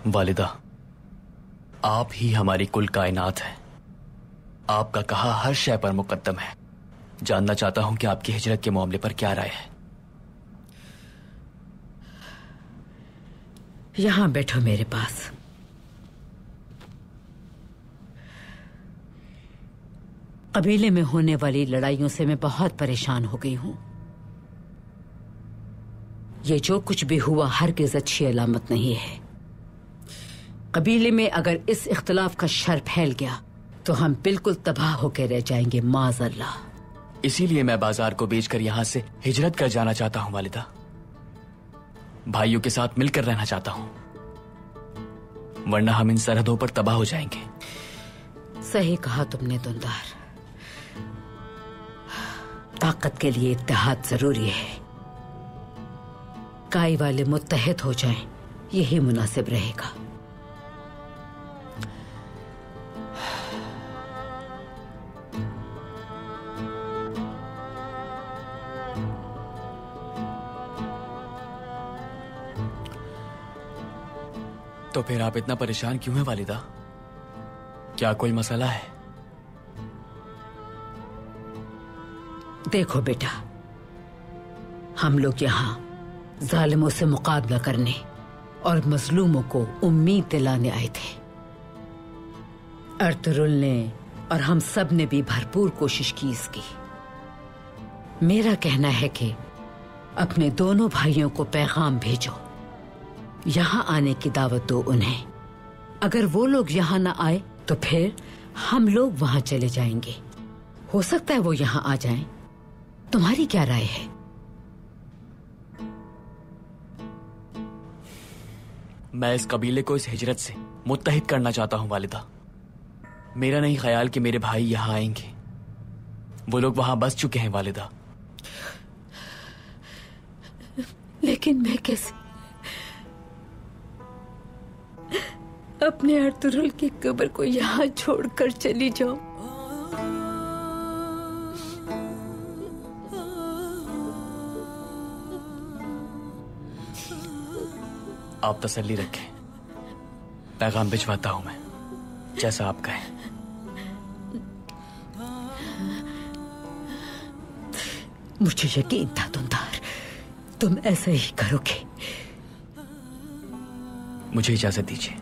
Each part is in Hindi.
वालिदा, आप ही हमारी कुल कायनात है। आपका कहा हर शय पर मुकद्दम है। जानना चाहता हूं कि आपकी हिजरत के मामले पर क्या राय है। यहां बैठो मेरे पास। कबीले में होने वाली लड़ाइयों से मैं बहुत परेशान हो गई हूं। ये जो कुछ भी हुआ हरगिज़ अच्छी अलामत नहीं है। कबीले में अगर इस इख्तिलाफ का शर फैल गया तो हम बिल्कुल तबाह होकर रह जाएंगे माज़अल्लाह। इसीलिए मैं बाजार को बेचकर यहां से हिजरत कर जाना चाहता हूं वालिदा। भाइयों के साथ मिलकर रहना चाहता हूं, वरना हम इन सरहदों पर तबाह हो जाएंगे। सही कहा तुमने दुंदार। ताकत के लिए इत्तेहाद जरूरी है। काई वाले मुत्तहद हो जाएं, यही मुनासिब रहेगा। तो फिर आप इतना परेशान क्यों हैं वालिदा? क्या कोई मसला है? देखो बेटा, हम लोग यहाँ जालिमों से मुकाबला करने और मजलूमों को उम्मीद दिलाने आए थे। अर्तुगरुल ने और हम सब ने भी भरपूर कोशिश की इसकी। मेरा कहना है कि अपने दोनों भाइयों को पैगाम भेजो, यहाँ आने की दावत दो उन्हें। अगर वो लोग यहाँ ना आए तो फिर हम लोग वहाँ चले जाएंगे। हो सकता है वो यहाँ आ जाएं। तुम्हारी क्या राय है? मैं इस कबीले को इस हिजरत से मुत्तहिद करना चाहता हूं वालिदा। मेरा नहीं ख्याल कि मेरे भाई यहाँ आएंगे। वो लोग वहां बस चुके हैं वालिदा। लेकिन मैं कैसे अपने अर्तुगरुल की कब्र को यहाँ छोड़कर चली जाऊं? आप तसल्ली रखें, पैगाम भिजवाता हूं मैं, जैसा आप कहें। मुझे यकीन था दुंदार, तुम ऐसा ही करोगे। मुझे इजाजत दीजिए।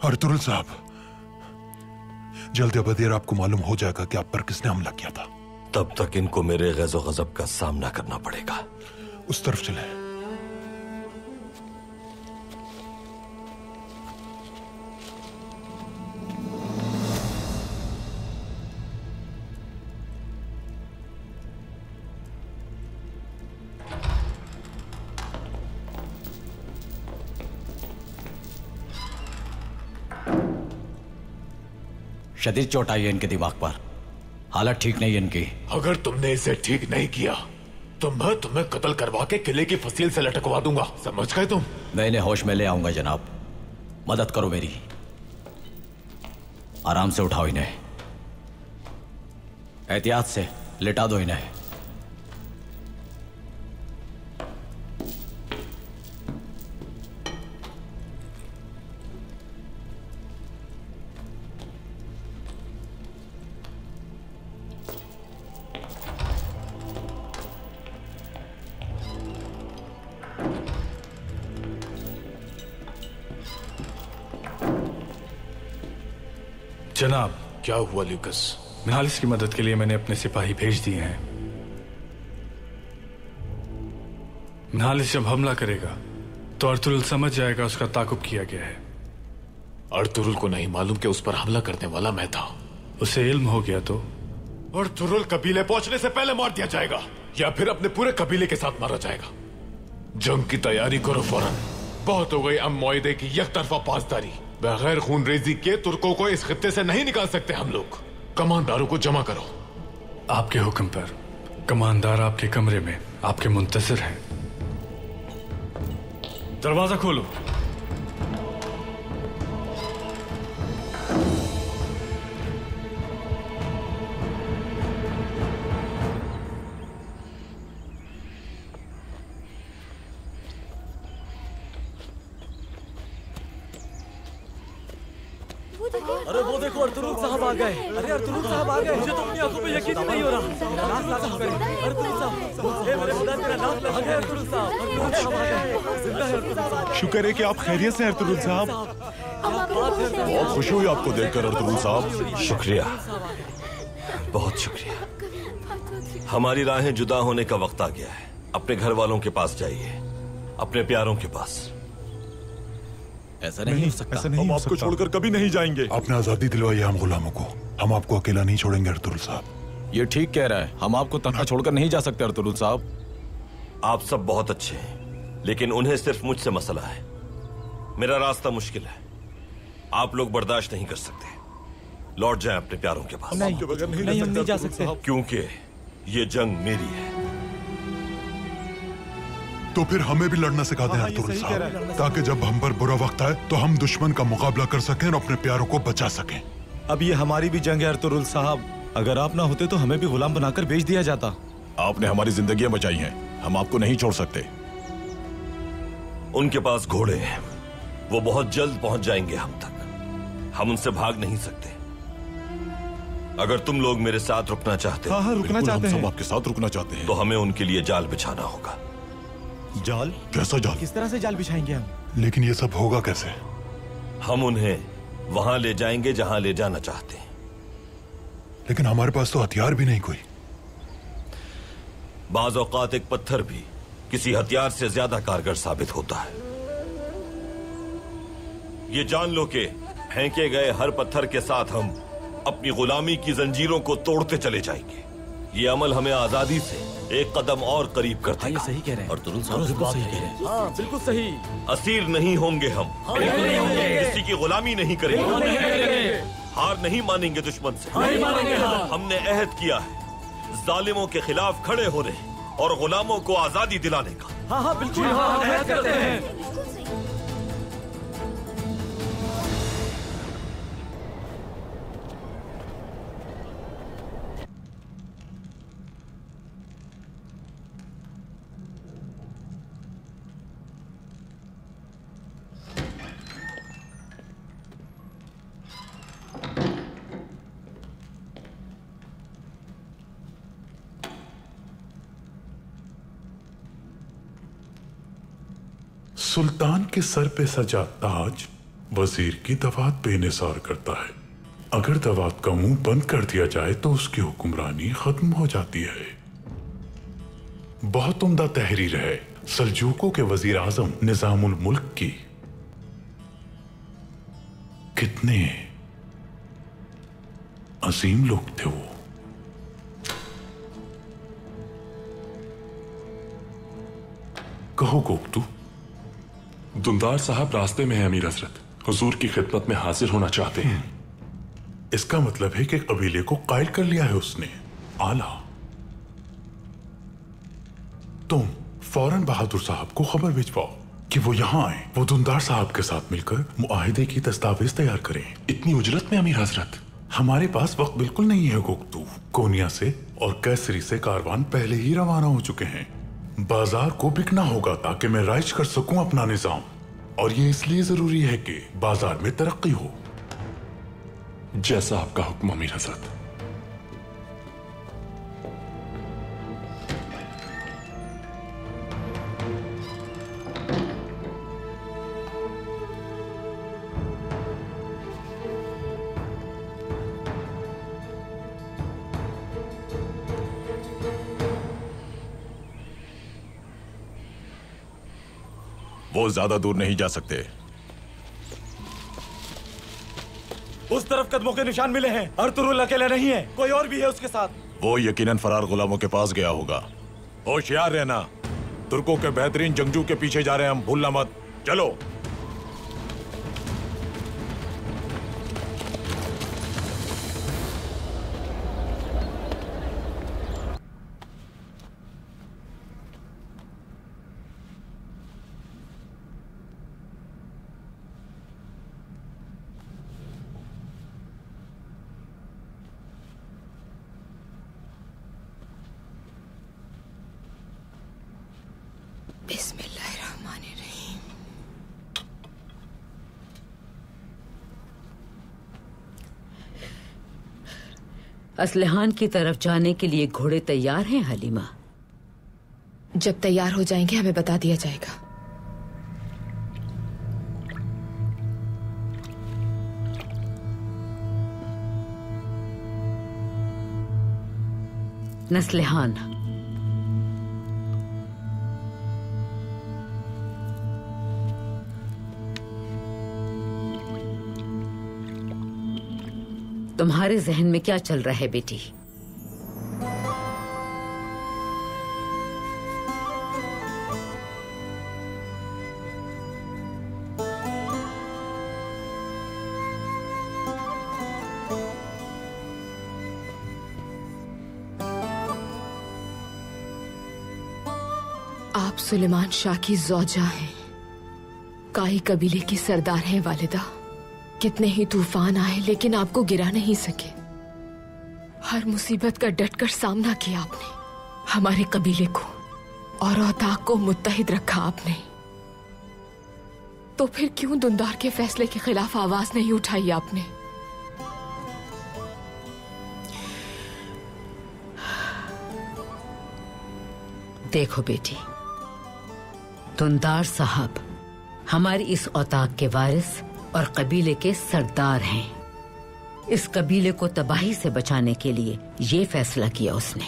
अर्तुगरुल साहब, जल्द या बदेर आपको मालूम हो जाएगा कि आप पर किसने हमला किया था। तब तक इनको मेरे गैज़ो गज़ब का सामना करना पड़ेगा। उस तरफ चले। शदीद चोट आई है इनके दिमाग पर, हालत ठीक नहीं है इनकी। अगर तुमने इसे ठीक नहीं किया तो मैं तुम्हें कत्ल करवा के किले की फसील से लटकवा दूंगा, समझ गए तुम? मैं इन्हें होश में ले आऊंगा जनाब, मदद करो मेरी। आराम से उठाओ इन्हें, एहतियात से लिटा दो इन्हें। जनाब, क्या हुआ ल्यूकस? निहालिस की मदद के लिए मैंने अपने सिपाही भेज दिए हैं। निहालिस जब हमला करेगा तो अर्तुरुल समझ जाएगा उसका ताकुब किया गया है। अर्तुरुल को नहीं मालूम कि उस पर हमला करने वाला मैं था। उसे इल्म हो गया तो अर्तुरुल कबीले पहुंचने से पहले मार दिया जाएगा या फिर अपने पूरे कबीले के साथ मारा जाएगा। जंग की तैयारी करो फौरन। बहुत हो गई अब मुआहदे की यकतरफा पासदारी। बगैर खून रेजी के तुर्कों को इस खित्ते से नहीं निकाल सकते हम लोग। कमांडरों को जमा करो। आपके हुक्म पर। कमांडर आपके कमरे में आपके मुंतजर हैं। दरवाजा खोलो। अरे वो देखो अर्तुरुल साहब आ गए। अरे अर्तुरुल साहब आ गए। मुझे तो अपनी आंखों पे यकीन ही नहीं हो रहा। अर्तुरुल साहब, हे मेरे खुदा तेरा नाम आ गए। अर्तुरुल साहब, अर्तुरुल साहब आ गए। जिंदा है अर्तुरुल साहब। शुक्र है कि आप खैरियत से हैं अर्तुरुल साहब। बहुत खुशी हुई आपको देखकर अर्तुरुल साहब। शुक्रिया, बहुत शुक्रिया। हमारी राहें जुदा होने का वक्त आ गया है। अपने घर वालों के पास जाइए, अपने प्यारों के पास। ऐसा नहीं हो सकता। हम आपको छोड़कर कभी नहीं जाएंगे। आपने आजादी दिलवाई है हम गुलामों को। हम आपको अकेला नहीं छोड़ेंगे अर्तुरुल साहब। ये ठीक कह रहा है। हम आपको तनहा छोड़कर नहीं जा सकते अर्तुरुल साहब। आप सब बहुत अच्छे हैं, लेकिन उन्हें सिर्फ मुझसे मसला है। मेरा रास्ता मुश्किल है, आप लोग बर्दाश्त नहीं कर सकते। लौट जाएं अपने प्यारों के पास। नहीं, हम नहीं जा सकते। क्योंकि ये जंग मेरी है। तो फिर हमें भी लड़ना सिखा दें अर्तुरुल साहब, ताकि जब हम पर बुरा वक्त आए तो हम दुश्मन का मुकाबला कर सकें और अपने प्यारों को बचा सकें। अब ये हमारी भी जंग है अर्तुरुल साहब। अगर आप ना होते तो हमें भी गुलाम बनाकर बेच दिया जाता। आपने हमारी जिंदगियां बचाई हैं, हम आपको नहीं छोड़ सकते। उनके पास घोड़े हैं, वो बहुत जल्द पहुंच जाएंगे हम तक। हम उनसे भाग नहीं सकते। अगर तुम लोग मेरे साथ रुकना चाहते हो, हाँ, रुकना चाहते हैं। हम आपके साथ रुकना चाहते हैं, तो हमें उनके लिए जाल बिछाना होगा। जाल? कैसा जाल? किस तरह से जाल बिछाएंगे हम? लेकिन ये सब होगा कैसे? हम उन्हें वहां ले जाएंगे जहां ले जाना चाहते हैं। लेकिन हमारे पास तो हथियार भी नहीं कोई। बाज औकात एक पत्थर भी किसी हथियार से ज्यादा कारगर साबित होता है। ये जान लो कि फेंके गए हर पत्थर के साथ हम अपनी गुलामी की जंजीरों को तोड़ते चले जाएंगे। ये अमल हमें आजादी से एक कदम और करीब करता है। सही कह रहे हैं। और तुरुल साहब बिल्कुल सही कह रहे हैं। हाँ, बिल्कुल सही। असीर नहीं होंगे हम, किसी की गुलामी नहीं करेंगे, हार नहीं मानेंगे दुश्मन से। हमने अहद किया है जालिमों के खिलाफ खड़े होने और गुलामों को आजादी दिलाने का। हाँ हाँ बिल्कुल, हम अहद करते हैं। सुल्तान के सर पे सजा ताज वजीर की दवात बेनिसार करता है। अगर दवात का मुंह बंद कर दिया जाए तो उसकी हुक्मरानी खत्म हो जाती है। बहुत उम्दा तहरीर है सल्जूकों के वजीर आजम निजामुल मुल्क की। कितने अजीम लोग थे वो। कहो गोक्तू। दुंदार साहब रास्ते में है अमीर हजरत, हुजूर की खिदमत में हाजिर होना चाहते हैं। इसका मतलब है कि कबीले को कायल कर लिया है उसने। आला, तुम फौरन बहादुर साहब को खबर भिजवाओ कि वो यहाँ आए। वो दुंदार साहब के साथ मिलकर मुआहिदे की दस्तावेज तैयार करें। इतनी उजरत में अमीर हजरत? हमारे पास वक्त बिल्कुल नहीं है गोक्तू। कोनिया से और कैसरी से कारवान पहले ही रवाना हो चुके हैं। बाजार को बिकना होगा ताकि मैं राइज कर सकूं अपना निजाम, और ये इसलिए जरूरी है कि बाजार में तरक्की हो। जैसा आपका हुक्म अमीर हजरत। वो ज्यादा दूर नहीं जा सकते। उस तरफ कदमों के निशान मिले हैं। अर्तुरुल अकेला नहीं है, कोई और भी है उसके साथ। वो यकीनन फरार गुलामों के पास गया होगा। होशियार रहना, तुर्कों के बेहतरीन जंगजू के पीछे जा रहे हैं हम, भूलना मत। चलो। बिस्मिल्लाहिर्रहमानिर्रहीम। असलहान की तरफ जाने के लिए घोड़े तैयार हैं हलीमा? जब तैयार हो जाएंगे हमें बता दिया जाएगा। नस्लहान, तुम्हारे जहन में क्या चल रहा है बेटी? आप सुलेमान शाह की ज़ौजा हैं, काई कबीले की सरदार हैं वालिदा। कितने ही तूफान आए लेकिन आपको गिरा नहीं सके। हर मुसीबत का डटकर सामना किया आपने। हमारे कबीले को और औताक को मुत्तहिद रखा आपने। तो फिर क्यों दुंदार के फैसले के खिलाफ आवाज नहीं उठाई आपने? देखो बेटी, दुंदार साहब हमारी इस औताक के वारिस और कबीले के सरदार हैं। इस कबीले को तबाही से बचाने के लिए ये फैसला किया उसने।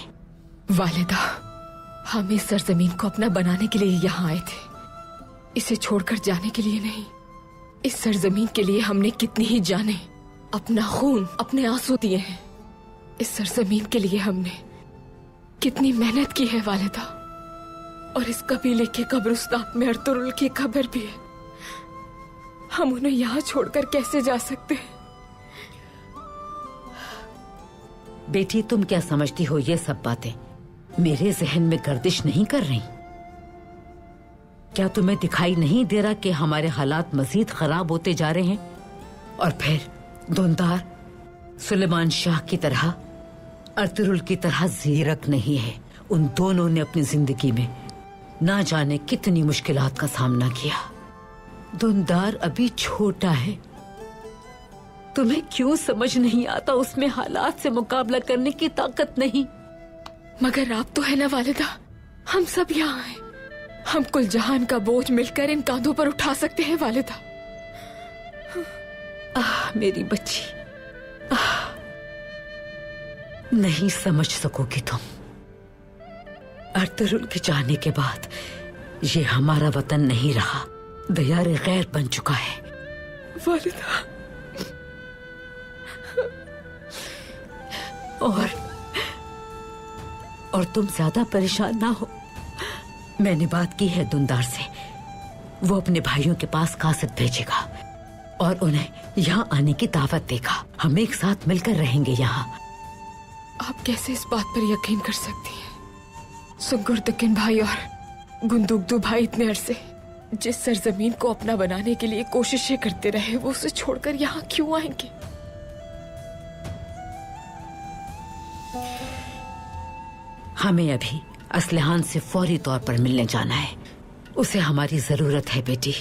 वालिदा, हम इस सरजमीन को अपना बनाने के लिए यहाँ आए थे, इसे छोड़कर जाने के लिए नहीं। इस सरजमीन के लिए हमने कितनी ही जाने, अपना खून, अपने आंसू दिए हैं। इस सरजमीन के लिए हमने कितनी मेहनत की है वालिदा। और इस कबीले के कब्रिस्तान में अर्तुरुल की कब्र भी है। हम उन्हें यहाँ छोड़कर कैसे जा सकते हैं? बेटी, तुम क्या समझती हो ये सब बातें मेरे जहन में गर्दिश नहीं कर रही? क्या तुम्हें दिखाई नहीं दे रहा कि हमारे हालात मजीद खराब होते जा रहे हैं? और फिर दुंदार सुलेमान शाह की तरह, अर्तुरुल की तरह ज़ीरक नहीं है। उन दोनों ने अपनी जिंदगी में ना जाने कितनी मुश्किलात का सामना किया। दुंदार अभी छोटा है। तुम्हें क्यों समझ नहीं आता उसमें हालात से मुकाबला करने की ताकत नहीं? मगर आप तो है ना वालिदा, हम सब यहाँ हैं। हम कुल जहान का बोझ मिलकर इन कांधों पर उठा सकते हैं वालिदा। मेरी बच्ची, नहीं समझ सकोगी तुम। अर्तुरुल के जाने के बाद ये हमारा वतन नहीं रहा, दयार गैर बन चुका है। वालिदा, और तुम ज्यादा परेशान ना हो। मैंने बात की है दुंदार से, वो अपने भाइयों के पास कासिद भेजेगा और उन्हें यहाँ आने की दावत देगा। हम एक साथ मिलकर रहेंगे यहाँ। आप कैसे इस बात पर यकीन कर सकती हैं? सुगुर्दकिन भाई और गुंदुगदू भाई इतने अरसे जिस सरजमीन को अपना बनाने के लिए कोशिशें करते रहे, वो उसे छोड़कर यहाँ क्यों आएंगे? हमें अभी असलहान से फौरी तौर पर मिलने जाना है। उसे हमारी जरूरत है बेटी।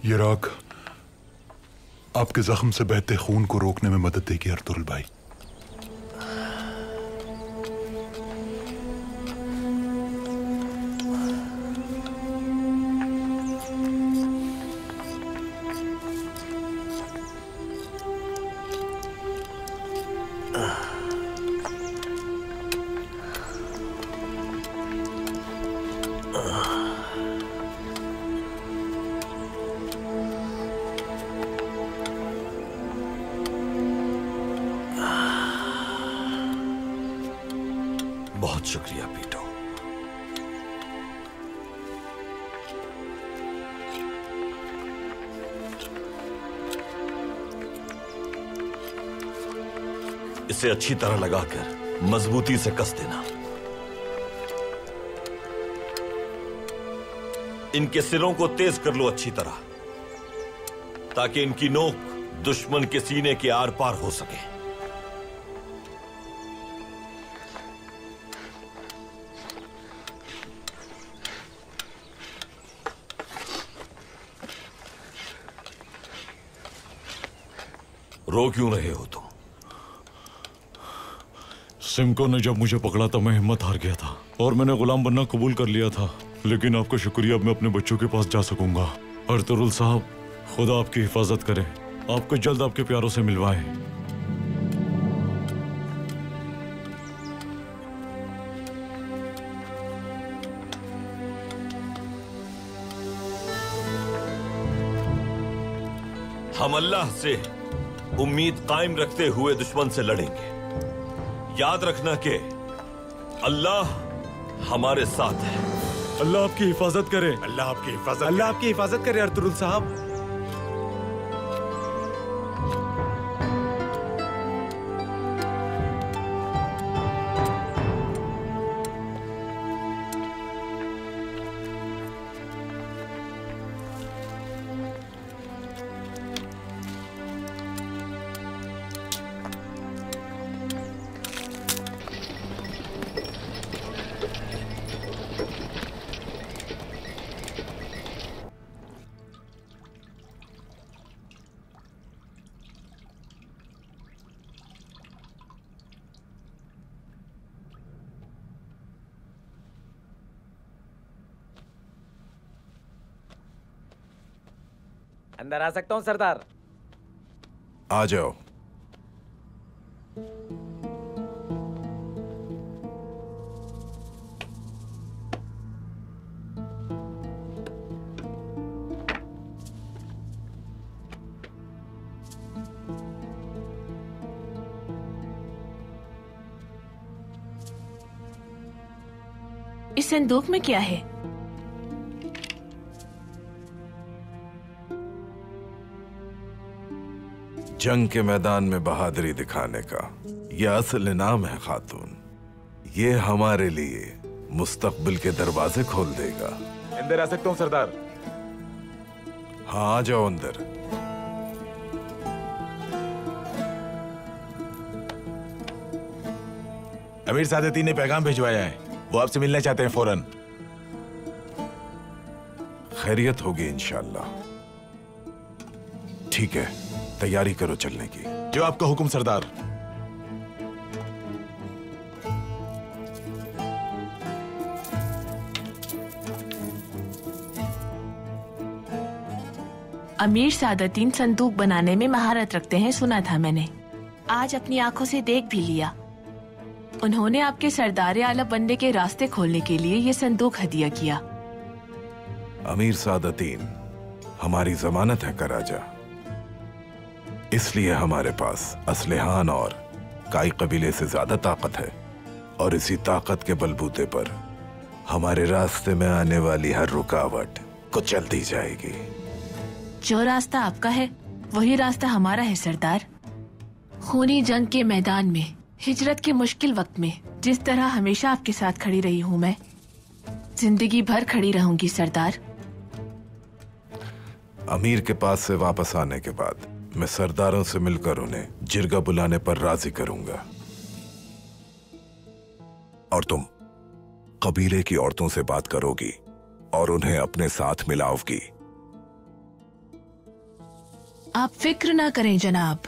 ये राख आपके जख्म से बहते खून को रोकने में मदद देगी अर्तुरुल भाई। बहुत शुक्रिया पीटो। इसे अच्छी तरह लगाकर मजबूती से कस देना। इनके सिरों को तेज कर लो अच्छी तरह, ताकि इनकी नोक दुश्मन के सीने के आर पार हो सके। रो क्यों रहे हो तुम? सिमको ने जब मुझे पकड़ा तो मैं हिम्मत हार गया था और मैंने गुलाम बनना कबूल कर लिया था, लेकिन आपका शुक्रिया, अब मैं अपने बच्चों के पास जा सकूंगा। अर्तुरुल साहब, खुदा आपकी हिफाजत करे, आपको जल्द आपके प्यारों से मिलवाए। हम अल्लाह से उम्मीद कायम रखते हुए दुश्मन से लड़ेंगे। याद रखना कि अल्लाह हमारे साथ है। अल्लाह आपकी हिफाजत करे। अल्लाह आपकी हिफाजत, अल्लाह आपकी हिफाजत करे अर्तुरुल साहब। अंदर आ सकता हूं सरदार? आ जाओ। इस संदूक में क्या है? जंग के मैदान में बहादुरी दिखाने का यह असल इनाम है खातून। ये हमारे लिए मुस्तकबिल के दरवाजे खोल देगा। अंदर आ सकता हूँ सरदार? हाँ, आ जाओ अंदर। अमीर सादती ने पैगाम भिजवाया है, वो आपसे मिलना चाहते हैं फौरन। खैरियत होगी इंशाल्लाह। ठीक है, तैयारी करो चलने की। जो आपका हुक्म सरदार। अमीर सादतीन संदूक बनाने में महारत रखते हैं, सुना था मैंने। आज अपनी आंखों से देख भी लिया। उन्होंने आपके सरदार आला बनने के रास्ते खोलने के लिए ये संदूक हदिया किया। अमीर सादतीन हमारी जमानत है कराजा, इसलिए हमारे पास असलहान और काई कबीले से ज्यादा ताकत है, और इसी ताकत के बलबूते पर हमारे रास्ते में आने वाली हर रुकावट को चल दी जाएगी। जो रास्ता आपका है वही रास्ता हमारा है सरदार। खूनी जंग के मैदान में, हिजरत के मुश्किल वक्त में जिस तरह हमेशा आपके साथ खड़ी रही हूँ, मैं जिंदगी भर खड़ी रहूंगी सरदार। अमीर के पास से वापस आने के बाद मैं सरदारों से मिलकर उन्हें जिरगा बुलाने पर राजी करूंगा, और तुम कबीले की औरतों से बात करोगी और उन्हें अपने साथ मिलाओगी। आप फिक्र ना करें जनाब,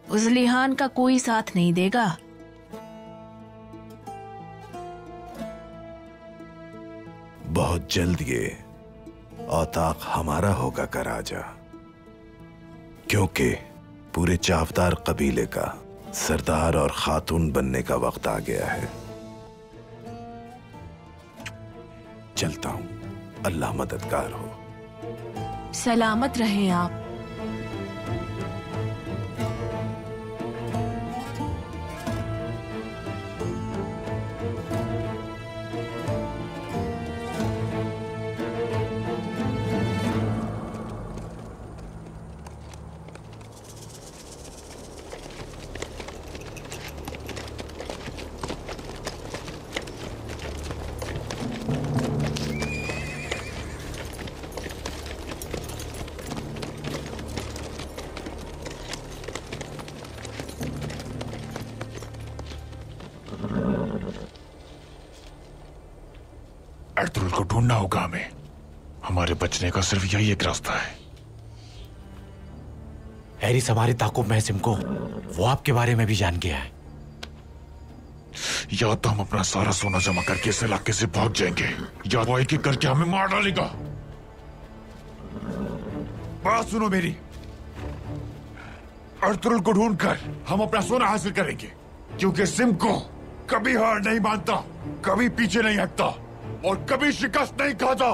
उस लिहान का कोई साथ नहीं देगा। बहुत जल्द ये औताक हमारा होगा कराजा, क्योंकि पूरे चावदार कबीले का सरदार और खातून बनने का वक्त आ गया है। चलता हूं, अल्लाह मददगार हो। सलामत रहें आप। अर्तुगरुल को ढूंढना होगा हमें। हमारे बचने का सिर्फ यही एक रास्ता है। हैरिस हमारे ताकुब में सिमको, वो आपके बारे में भी जान गया है। या तो हम अपना सारा सोना जमा करके इस इलाके से भाग जाएंगे, या वो एक एक करके हमें मार डालेगा। बात सुनो मेरी, अर्तुगरुल को ढूंढकर हम अपना सोना हासिल करेंगे, क्योंकि सिमको कभी हार नहीं मानता, कभी पीछे नहीं हटता और कभी शिकस्त नहीं खाता।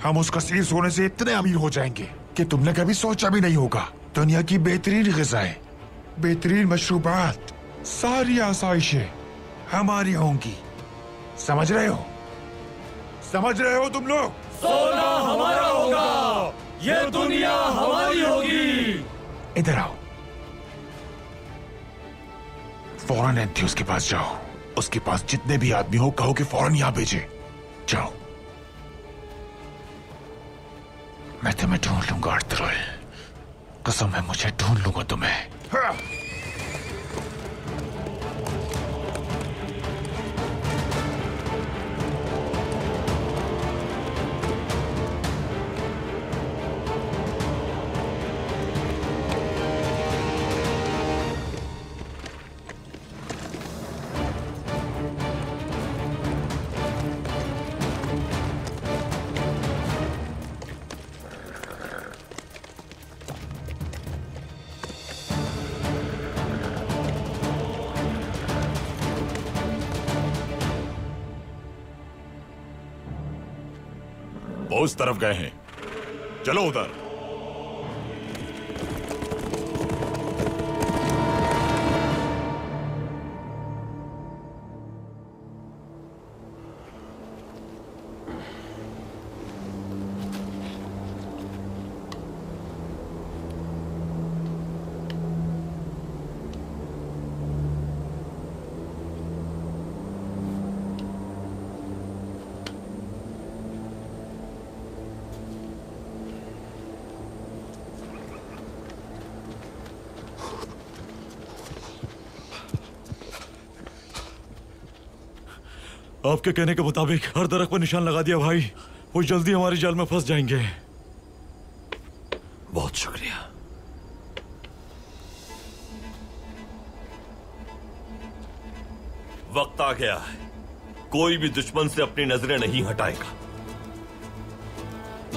हम उसका सीस होने से इतने अमीर हो जाएंगे कि तुमने कभी सोचा भी नहीं होगा। दुनिया की बेहतरीन ग़िज़ाएं, बेहतरीन मशरूबात, सारी आसाइशें हमारी होंगी। समझ रहे हो? समझ रहे हो तुम लोग? सोना हमारा होगा, ये दुनिया हमारी होगी। इधर आओ, फौरन एंथियोस के पास जाओ। उसके पास जितने भी आदमी हो कहो कि फौरन यहां भेजे। जाओ, मैं तुम्हें ढूंढ लूंगा अर्तुगरुल, कसम है मुझे ढूंढ लूंगा तुम्हें। वो उस तरफ गए हैं, चलो उधर। आपके कहने के मुताबिक हर दरख्त पर निशान लगा दिया भाई। वो जल्दी हमारी जाल में फंस जाएंगे। बहुत शुक्रिया। वक्त आ गया है, कोई भी दुश्मन से अपनी नजरें नहीं हटाएगा।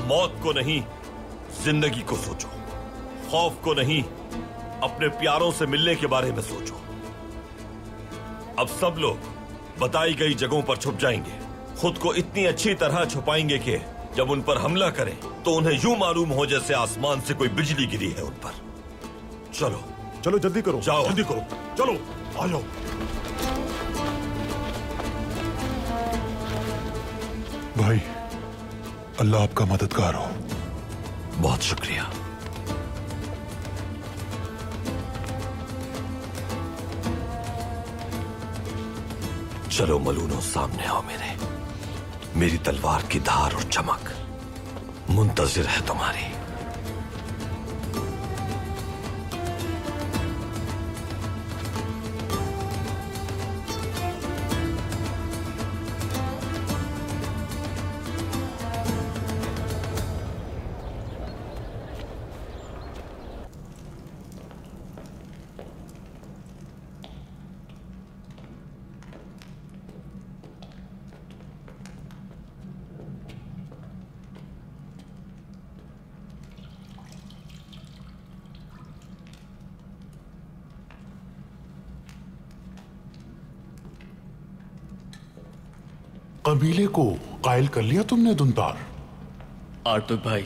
मौत को नहीं, जिंदगी को सोचो। खौफ को नहीं, अपने प्यारों से मिलने के बारे में सोचो। अब सब लोग बताई गई जगहों पर छुप जाएंगे। खुद को इतनी अच्छी तरह छुपाएंगे कि जब उन पर हमला करें तो उन्हें यूं मालूम हो जैसे आसमान से कोई बिजली गिरी है उन पर। चलो चलो, जल्दी करो, जाओ, जल्दी करो, चलो आ जाओ। भाई, अल्लाह आपका मददगार हो। बहुत शुक्रिया। चलो मलूनो, सामने आओ मेरी तलवार की धार और चमक मुंतजिर है तुम्हारी। कबीले को कायल कर लिया तुमने दुंदार। आर्तुक भाई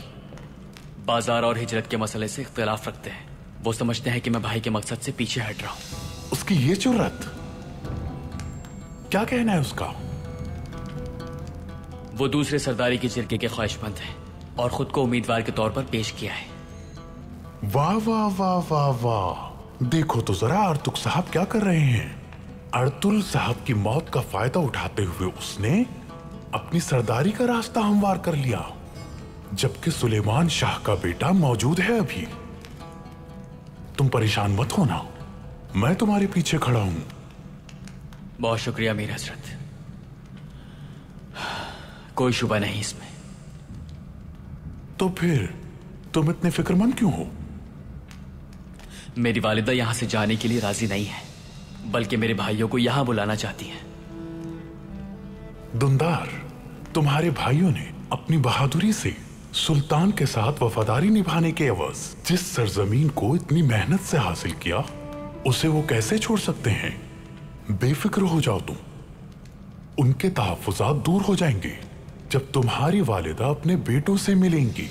बाजार और हिजरत के मसले से इख्तिलाफ रखते हैं। वो समझते हैं कि मैं भाई के मकसद से पीछे हट रहा हूं। उसकी ये जुर्रत, क्या कहना है उसका? वो दूसरे सरदारी के जिरगे के ख्वाहिशमंद है और खुद को उम्मीदवार के तौर पर पेश किया है। वाह वाह वाह वाह वाह, देखो तो जरा आर्तुक साहब क्या कर रहे हैं। अर्तुल साहब की मौत का फायदा उठाते हुए उसने अपनी सरदारी का रास्ता हमवार कर लिया, जबकि सुलेमान शाह का बेटा मौजूद है अभी। तुम परेशान मत होना, मैं तुम्हारे पीछे खड़ा हूं। बहुत शुक्रिया मीर हजरत, कोई शुबा नहीं इसमें। तो फिर तुम इतने फिक्रमंद क्यों हो? मेरी वालिदा यहां से जाने के लिए राजी नहीं है, बल्कि मेरे भाइयों को यहां बुलाना चाहती हैं। दुंदार, तुम्हारे भाइयों ने अपनी बहादुरी से सुल्तान के साथ वफादारी निभाने के एवज जिस सरजमीन को इतनी मेहनत से हासिल किया, उसे वो कैसे छोड़ सकते हैं? बेफिक्र हो जाओ तुम, उनके तहफ्फुज़ात दूर हो जाएंगे जब तुम्हारी वालिदा अपने बेटों से मिलेंगी।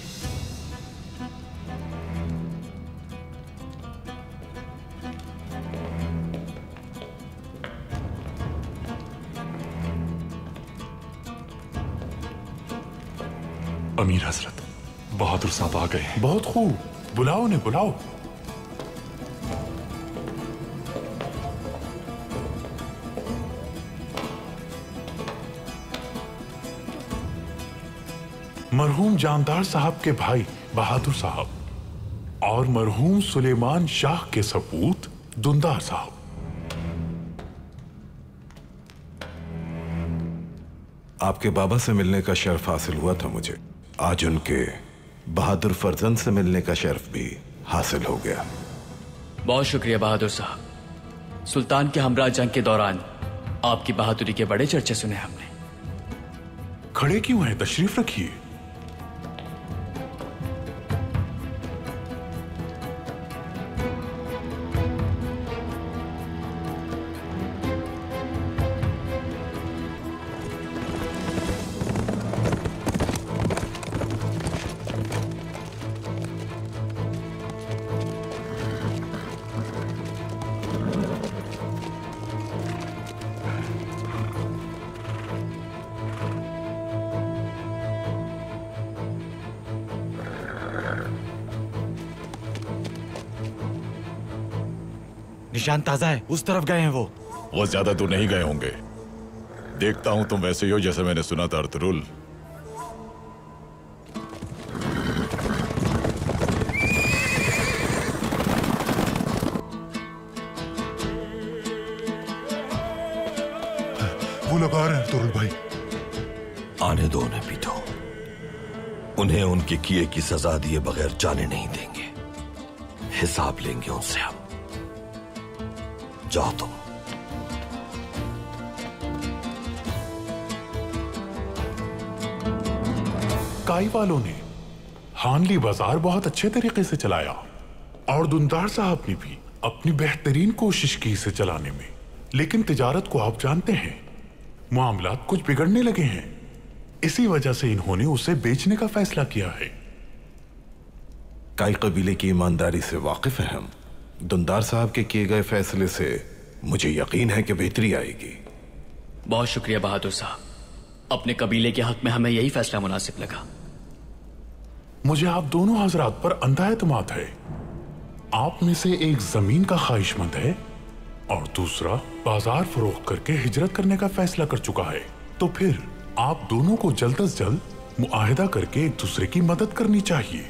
अमीर हजरत, बहादुर साहब आ गए हैं। बहुत खूब, बुलाओ उन्हें, बुलाओ। मरहूम जानदार साहब के भाई बहादुर साहब और मरहूम सुलेमान शाह के सपूत दुंदार साहब। आपके बाबा से मिलने का शर्फ हासिल हुआ था मुझे, आज उनके बहादुर फर्जंद से मिलने का शर्फ भी हासिल हो गया। बहुत शुक्रिया बहादुर साहब। सुल्तान के हमरा जंग के दौरान आपकी बहादुरी के बड़े चर्चे सुने हमने। खड़े क्यों हैं? तशरीफ रखिए। निशान ताजा है, उस तरफ गए हैं वो ज्यादा दूर नहीं गए होंगे। देखता हूं तुम वैसे ही हो जैसे मैंने सुना था अर्तुरुल। वो लगा रहे हैं अर्तुरुल भाई। आने दो उन्हें पीटो, उन्हें उनके किए की सजा दिए बगैर जाने नहीं देंगे। हिसाब लेंगे उनसे हम। जाओ तुम। काई वालों ने हानली बाजार बहुत अच्छे तरीके से चलाया और दुंदार साहब ने भी अपनी बेहतरीन कोशिश की इसे चलाने में, लेकिन तिजारत को आप जानते हैं, मामलात कुछ बिगड़ने लगे हैं। इसी वजह से इन्होंने उसे बेचने का फैसला किया है। काई कबीले की ईमानदारी से वाकिफ हैं हम। दुंदार साहब के किए गए फैसले से मुझे यकीन है कि बेहतरी आएगी। बहुत शुक्रिया बहादुर साहब, अपने कबीले के हक में हमें यही फैसला मुनासिब लगा। मुझे आप दोनों हजरात पर अंधा एतमाद है। आप में से एक जमीन का ख्वाहिशमंद है और दूसरा बाजार फरोख्त करके हिजरत करने का फैसला कर चुका है। तो फिर आप दोनों को जल्द अज जल्द मुआहिदा करके एक दूसरे की मदद करनी चाहिए।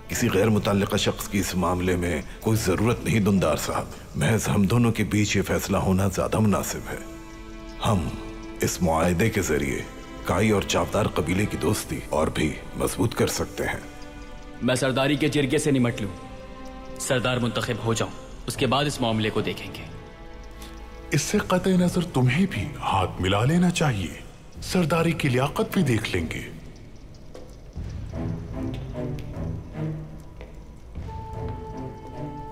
किसी गैर मुतल्लिका शख्स की इस मामले में कोई जरूरत नहीं दुंदार साहब। महज हम दोनों के बीच ये फैसला होना ज्यादा मुनासिब है। हम इस मुआहिदे के जरिए काई और चावदार कबीले की दोस्ती और भी मजबूत कर सकते हैं। मैं सरदारी के जिरगे से निमट लूं, सरदार मुंतखब हो जाऊं, उसके बाद इस मामले को देखेंगे। इससे कतई नजर तुम्हें भी हाथ मिला लेना चाहिए, सरदारी की लियाकत भी देख लेंगे।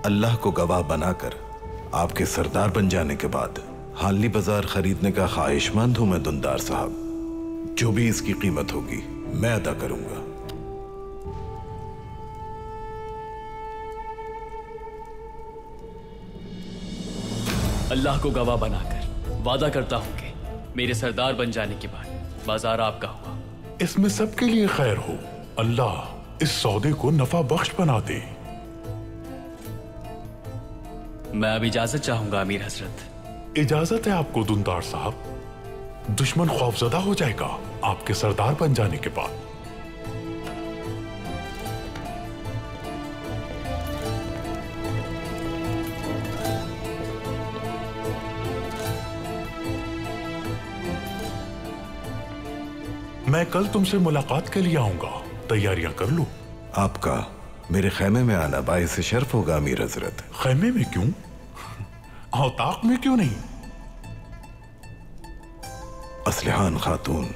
अल्लाह को गवाह बनाकर आपके सरदार बन जाने के बाद हानली बाजार खरीदने का ख्वाहिशमंद हूं मैं दुंदार साहब। जो भी इसकी कीमत होगी मैं अदा करूंगा। अल्लाह को गवाह बनाकर वादा करता हूं कि मेरे सरदार बन जाने के बाद बाजार आपका होगा। इसमें सबके लिए खैर हो। अल्लाह इस सौदे को नफा बख्श बना दे। मैं अब इजाजत चाहूंगा अमीर हजरत। इजाजत है आपको दुंदार साहब। दुश्मन खौफजदा हो जाएगा आपके सरदार बन जाने के बाद। मैं कल तुमसे मुलाकात के लिए आऊंगा, तैयारियां कर लो। आपका मेरे खैमे में आना बाइस शर्फ होगा अमीर हजरत। खैमे में क्यों? औताक में क्यों नहीं? असलिहान खातून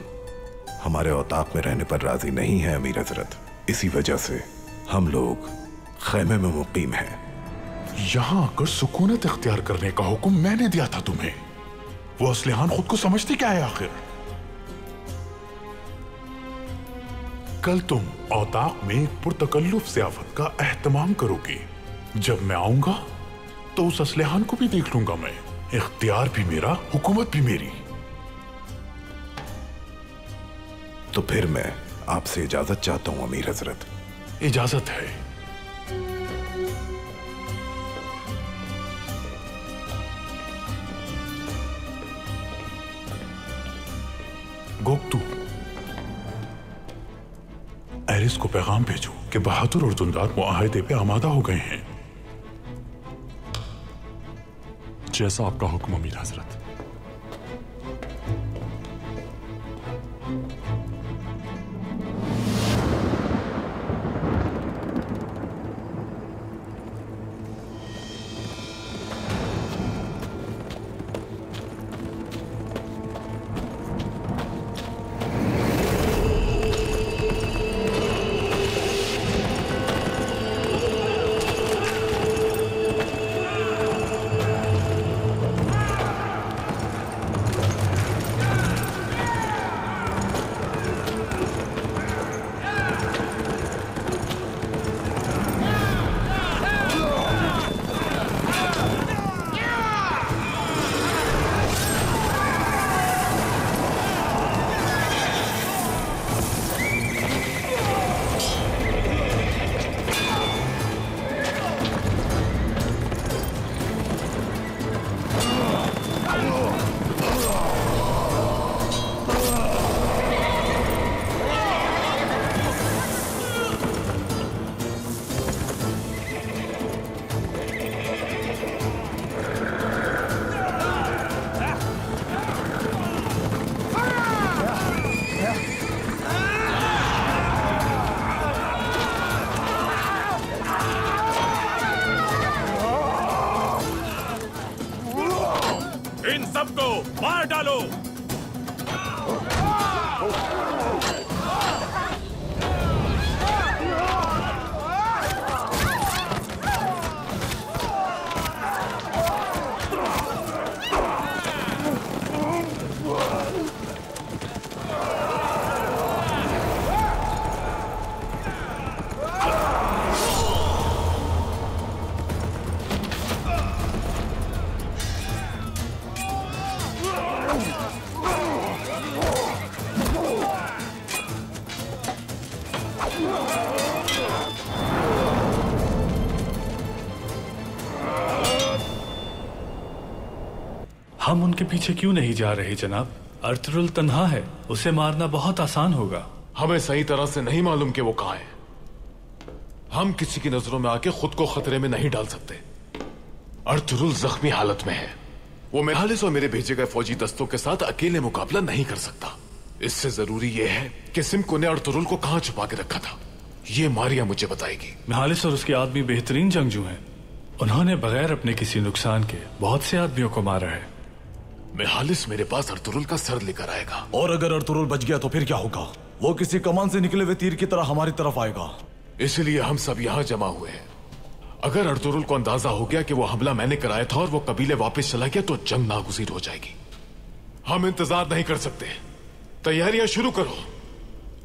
हमारे औताक में रहने पर राजी नहीं है अमीर हजरत। इसी वजह से हम लोग खैमे में मुकीम हैं। यहां आकर सुकूनत इख्तियार करने का हुक्म मैंने दिया था तुम्हें। वो असलिहान खुद को समझती क्या है आखिर? कल तुम औताक में एक पुरतकल्लुफ ज़ियाफत का एहतमाम करोगे। जब मैं आऊंगा तो उस असलिहान को भी देख लूंगा मैं। इख्तियार भी मेरा, हुकूमत भी मेरी। तो फिर मैं आपसे इजाजत चाहता हूं अमीर हजरत। इजाजत है। गोक्तू, एरिस को पैगाम भेजो कि बहादुर और दुंदार मुआहदे पे आमादा हो गए हैं। जैसा आपका हुक्म अमीर हजरत। इन सबको मार डालो। हम उनके पीछे क्यों नहीं जा रहे जनाब? अर्तुरुल तन्हा है, उसे मारना बहुत आसान होगा। हमें सही तरह से नहीं मालूम कि वो कहां है। हम किसी की नजरों में आके खुद को खतरे में नहीं डाल सकते। अर्तुरुल जख्मी हालत में है। वो मेहालिस और मेरे भेजे गए फौजी दस्तों के साथ अकेले मुकाबला नहीं कर सकता। इससे जरूरी यह है कि सिम्को ने अर्तुरुल को कहां छुपा के रखा था। ये मारिया मुझे बताएगी। मेहालिस और उसके आदमी बेहतरीन जंगजू हैं। उन्होंने बगैर अपने किसी नुकसान के बहुत से आदमियों को मारा है। मेहालिस मेरे पास अर्तुरुल का सर लेकर आएगा। और अगर अर्तुरुल बच गया तो फिर क्या होगा? वो किसी कमान से निकले हुए तीर की तरह हमारी तरफ आएगा। इसलिए हम सब यहाँ जमा हुए हैं। अगर अर्तुरुल को अंदाजा हो गया कि वो हमला मैंने कराया था और वो कबीले वापस चला गया तो जंग नागुज़ीर हो जाएगी। हम इंतजार नहीं कर सकते। तैयारियां शुरू करो।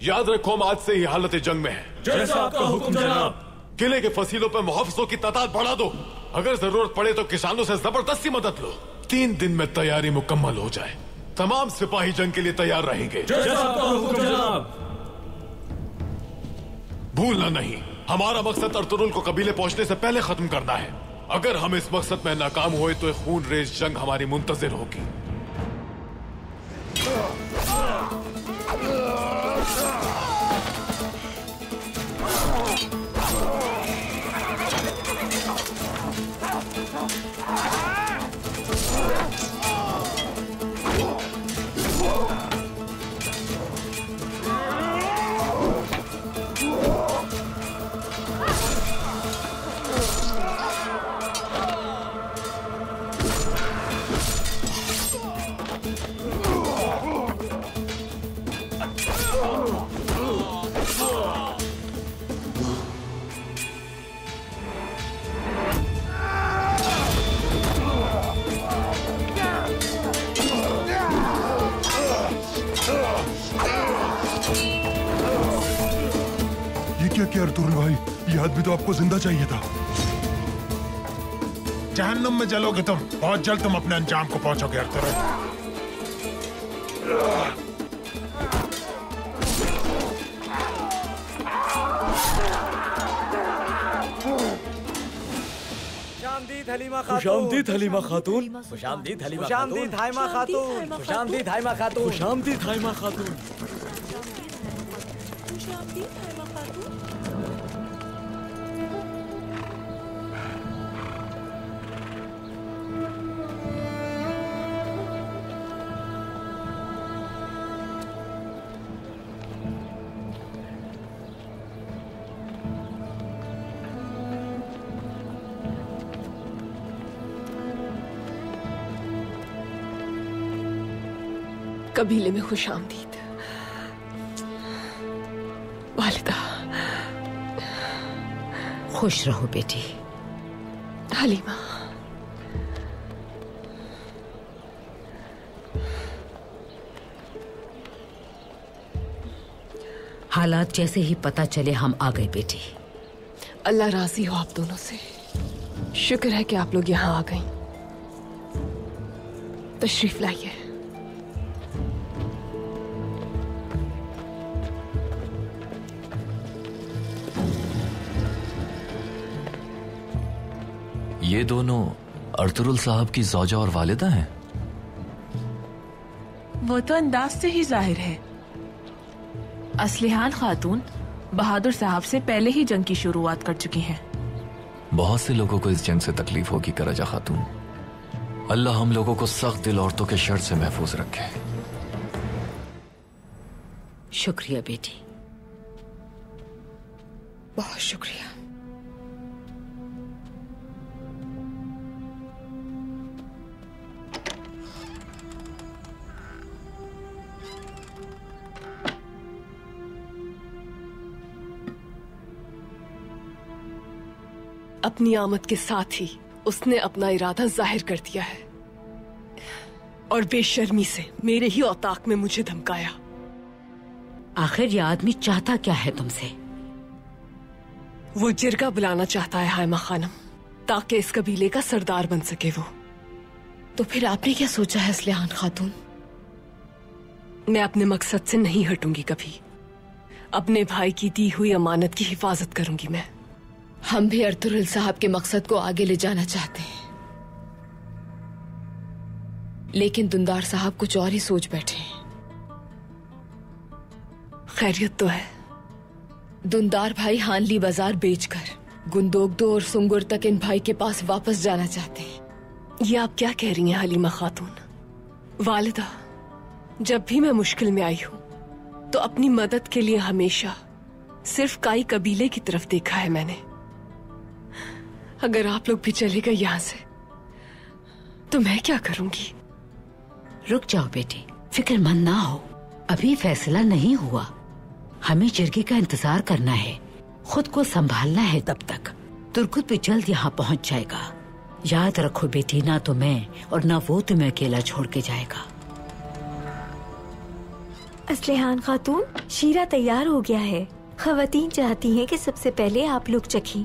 याद रखो हम आज से ही हालत जंग में हैं। जैसा आपका हुक्म जनाब। किले के फसीलों पर मुहाफिजों की तादाद बढ़ा दो। अगर जरूरत पड़े तो किसानों से जबरदस्ती मदद लो। 3 दिन में तैयारी मुकम्मल हो जाए, तमाम सिपाही जंग के लिए तैयार रहेंगे। जैसा आपका हुक्म जनाब। भूलना नहीं, हमारा मकसद अर्तुरुल को कबीले पहुंचने से पहले खत्म करना है। अगर हम इस मकसद में नाकाम हुए तो खून रेज जंग हमारी मुंतजिर होगी। क्या अर्तुरुल भाई, ये आदमी तो आपको जिंदा चाहिए था। जहन्नुम में जलोगे तुम, बहुत जल्द तुम अपने अंजाम को पहुंचोगे अर्तुरुल। खुशामदीद हलीमा खातून। खुशामदीद हलीमा खातून। खुशामदीद हाइमा खातून। खुशामदीद हाइमा खातून। खुशामदीद हाइमा खातून। कबीले में खुशामदीद वालिदा। खुश रहो बेटी। हलीमा, हालात जैसे ही पता चले हम आ गए बेटी। अल्लाह राजी हो आप दोनों से। शुक्र है कि आप लोग यहाँ आ गई। तशरीफ लाइए। ये दोनों अर्तुरुल साहब की ज़ौजा और वालिदा हैं? वो तो अंदाज से ही जाहिर है। असलिहान खातून बहादुर साहब से पहले ही जंग की शुरुआत कर चुकी हैं। बहुत से लोगों को इस जंग से तकलीफ होगी करजा खातून। अल्लाह हम लोगों को सख्त दिल औरतों के शर से महफूज रखे। शुक्रिया बेटी, बहुत शुक्रिया। अपनी आमद के साथ ही उसने अपना इरादा जाहिर कर दिया है और बेशर्मी से मेरे ही औताक में मुझे धमकाया। आखिर ये आदमी चाहता क्या है तुमसे? वो जिरगा बुलाना चाहता है हाइमा खानम, ताकि इस कबीले का सरदार बन सके वो। तो फिर आपने क्या सोचा है असलिहान खातून? मैं अपने मकसद से नहीं हटूंगी कभी। अपने भाई की दी हुई अमानत की हिफाजत करूंगी मैं। हम भी अर्तुरुल साहब के मकसद को आगे ले जाना चाहते हैं, लेकिन दुंदार साहब कुछ और ही सोच बैठे हैं। खैरियत तो है? दुंदार भाई हानली बाजार बेचकर गुंदोगदो और सुंगुर तक इन भाई के पास वापस जाना चाहते हैं। ये आप क्या कह रही हैं हलीमा खातून? वालिदा, जब भी मैं मुश्किल में आई हूं तो अपनी मदद के लिए हमेशा सिर्फ काई कबीले की तरफ देखा है मैंने। अगर आप लोग भी चले गए यहां से तो मैं क्या करूंगी? रुक जाओ बेटी, फिक्रमंद ना हो। अभी फैसला नहीं हुआ। हमें जिरगे का इंतजार करना है, खुद को संभालना है। तब तक तुर्कुत भी जल्द यहाँ पहुँच जाएगा। याद रखो बेटी, ना तो मैं और ना वो तुम्हें अकेला छोड़ के जाएगा। असलेहान खातून, शीरा तैयार हो गया है। खवातीन चाहती हैं कि सबसे पहले आप लोग चखें।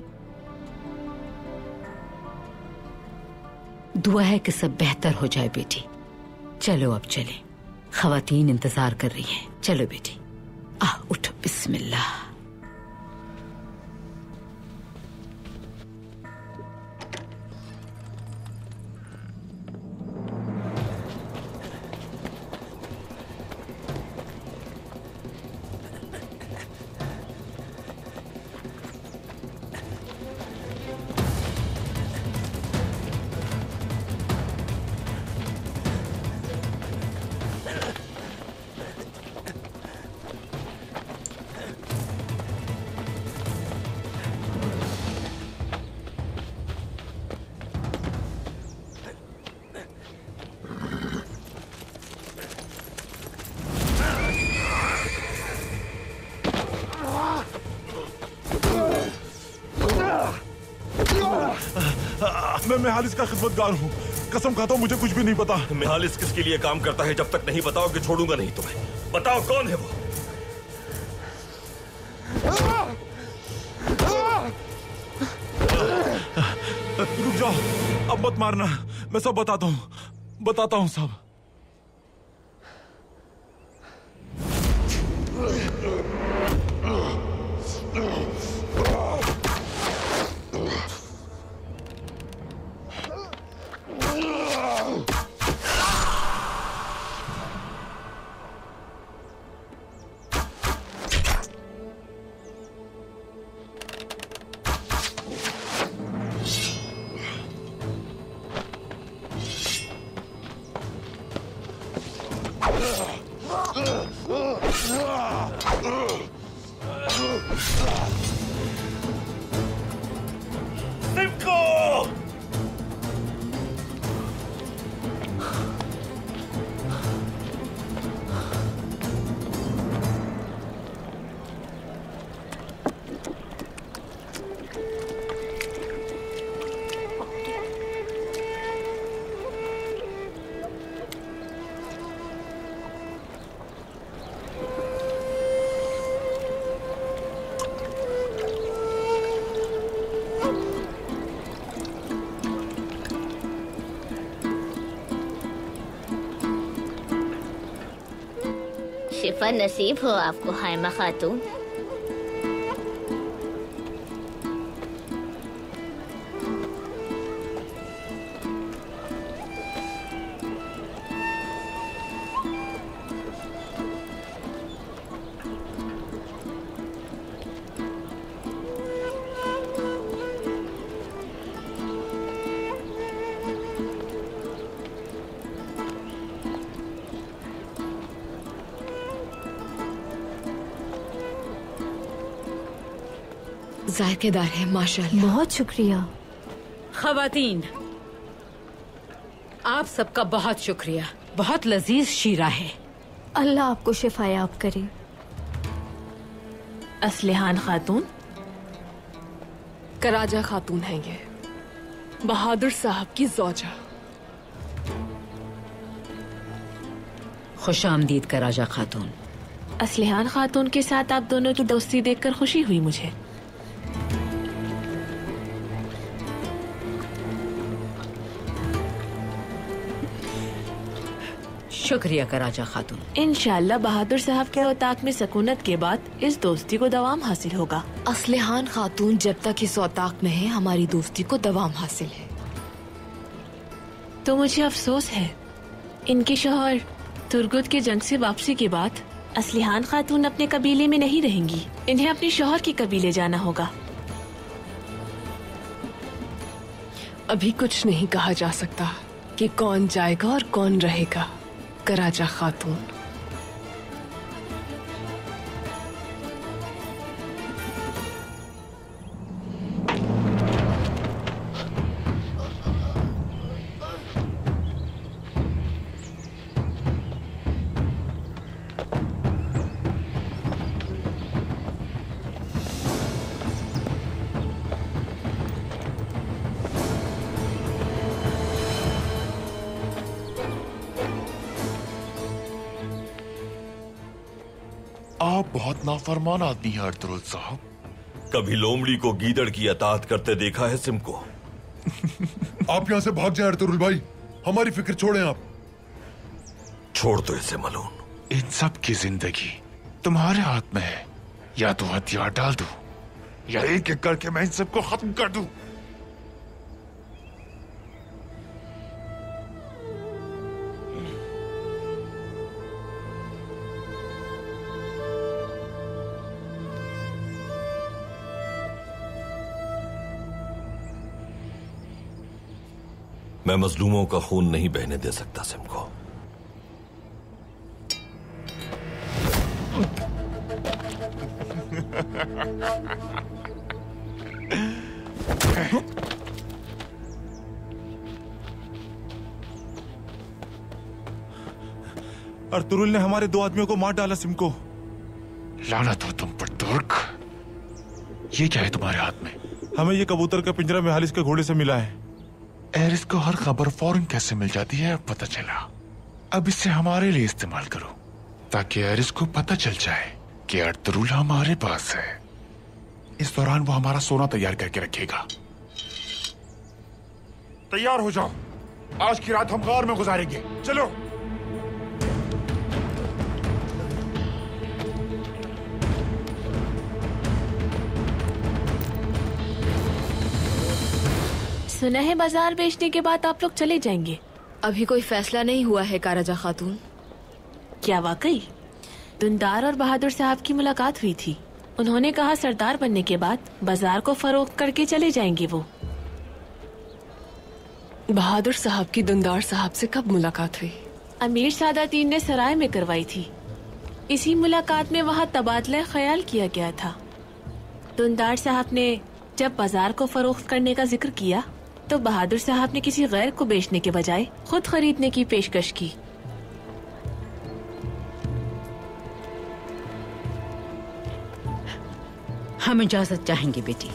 दुआ है कि सब बेहतर हो जाए बेटी। चलो अब चले, खवातीन इंतजार कर रही हैं। चलो बेटी, उठो। बिस्मिल्लाह। मैं मेहालिस का खिदमतगार हूँ। कसम खाता हूँ मुझे कुछ भी नहीं पता। मेहालिस किसके लिए काम करता है? जब तक नहीं बताओगे छोड़ूंगा नहीं तुम्हें। बताओ कौन है वो? रुक जाओ, अब मत मारना। मैं सब बताता हूँ सब। शिफा नसीब हो आपको हाइमा खातून। जायकेदार है माशाल्लाह। बहुत शुक्रिया। खवातीन, आप सबका बहुत शुक्रिया। बहुत लजीज शीरा है। अल्लाह आपको शिफायाब करे। असलेहान खातून? कराजा खातून है ये, बहादुर साहब की ज़ौजा। खुशामदीद कराजा खातून। असलेहान खातून के साथ आप दोनों की दोस्ती देखकर खुशी हुई मुझे। शुक्रिया कराजा खातून। इंशाअल्लाह बहादुर साहब के औताक में सकूनत के बाद इस दोस्ती को दवाम हासिल होगा। असलेहान खातून जब तक इस औताक में है, हमारी दोस्ती को दवाम हासिल है। तो मुझे अफसोस है, इनके शौहर तुर्गुत के जंग से वापसी के बाद असलेहान खातून अपने कबीले में नहीं रहेंगी। इन्हें अपने शौहर के कबीले जाना होगा। अभी कुछ नहीं कहा जा सकता कि कौन जाएगा और कौन रहेगा कराजा खातून। आप बहुत नाफरमान आदमी हैं अर्तुरुल साहब। कभी लोमड़ी को गीदड़ की अतात करते देखा है सिम को? आप यहाँ से भाग जाए अर्तुरुल भाई, हमारी फिक्र छोड़ें आप। छोड़ दो इसे मलून। इन सब की जिंदगी तुम्हारे हाथ में है, या तो हथियार डाल दो या एक एक करके मैं इन सबको खत्म कर दूं। मैं मजलूमों का खून नहीं बहने दे सकता सिम को। अर्तुरुल ने हमारे 2 आदमियों को मार डाला सिम को। लानत हो तुम पर तुर्क। ये क्या है तुम्हारे हाथ में? हमें ये कबूतर का पिंजरा मिहालिस के घोड़े से मिला है। एरिस को हर खबर फौरन कैसे मिल जाती है अब पता चला। अब इसे हमारे लिए इस्तेमाल करो ताकि एरिस को पता चल जाए कि अर्तुरुल हमारे पास है। इस दौरान वो हमारा सोना तैयार करके रखेगा। तैयार हो जाओ, आज की रात हम गार में गुजारेंगे। चलो। सुना है बाजार बेचने के बाद आप लोग चले जाएंगे। अभी कोई फैसला नहीं हुआ है काराजा खातून। क्या वाकई? दुंदार और बहादुर साहब की मुलाकात हुई थी। उन्होंने कहा सरदार बनने के बाद बाजार को फरोख्त करके चले जाएंगे वो। बहादुर साहब की दुंदार साहब से कब मुलाकात हुई? अमीर सादातीन ने सराय में करवाई थी। इसी मुलाकात में वहाँ तबादला ख्याल किया गया था। दुंदार साहब ने जब बाजार को फरोख्त करने का जिक्र किया तो बहादुर साहब ने किसी गैर को बेचने के बजाय खुद खरीदने की पेशकश की। हम इजाजत चाहेंगे बेटी।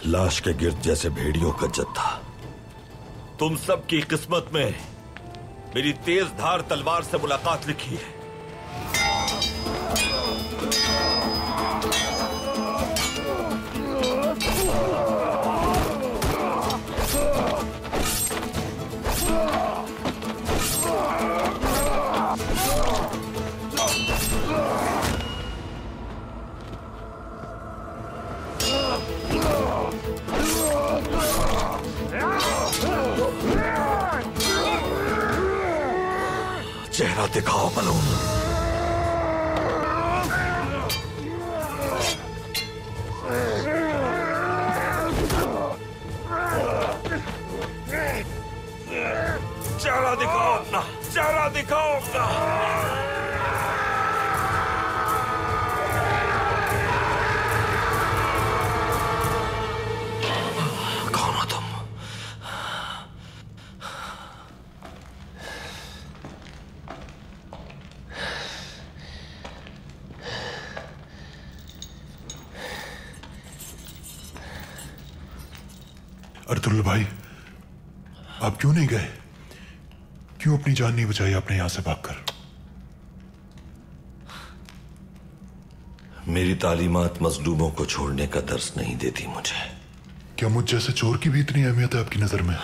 लाश के गिर्द जैसे भेड़ियों का जत्था। तुम सबकी किस्मत में मेरी तेज धार तलवार से मुलाकात लिखी है। चेहरा दिखाओ मलून। चेहरा दिखाओ अपना, चेहरा दिखाओ अपना। कौन हो तुम? अर्तुरुल भाई, आप क्यों नहीं गए? क्यों अपनी जान नहीं बचाई आपने यहां से भागकर? मेरी तालीमात मजलूमों को छोड़ने का दर्स नहीं देती मुझे। क्या मुझ जैसे चोर की भी इतनी अहमियत है आपकी नजर में?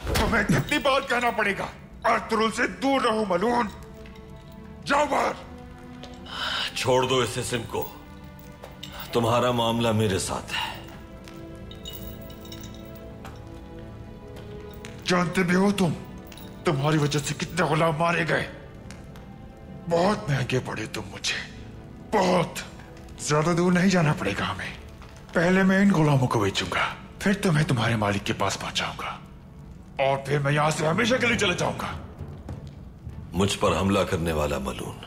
तुम्हें कितनी बार कहना पड़ेगा अर्तुरुल से दूर रहो मलून। जाओ बाहर। छोड़ दो इस सिम को, तुम्हारा मामला मेरे साथ है। जानते भी हो तुम्हारी वजह से कितने गुलाम मारे गए। बहुत महंगे पड़े तुम मुझे, बहुत। ज्यादा दूर नहीं जाना पड़ेगा हमें। पहले मैं इन गुलामों को बेचूंगा, फिर तुम्हें तुम्हारे मालिक के पास पहुंचाऊंगा, और फिर मैं यहां से हमेशा के लिए चले जाऊंगा। मुझ पर हमला करने वाला मलून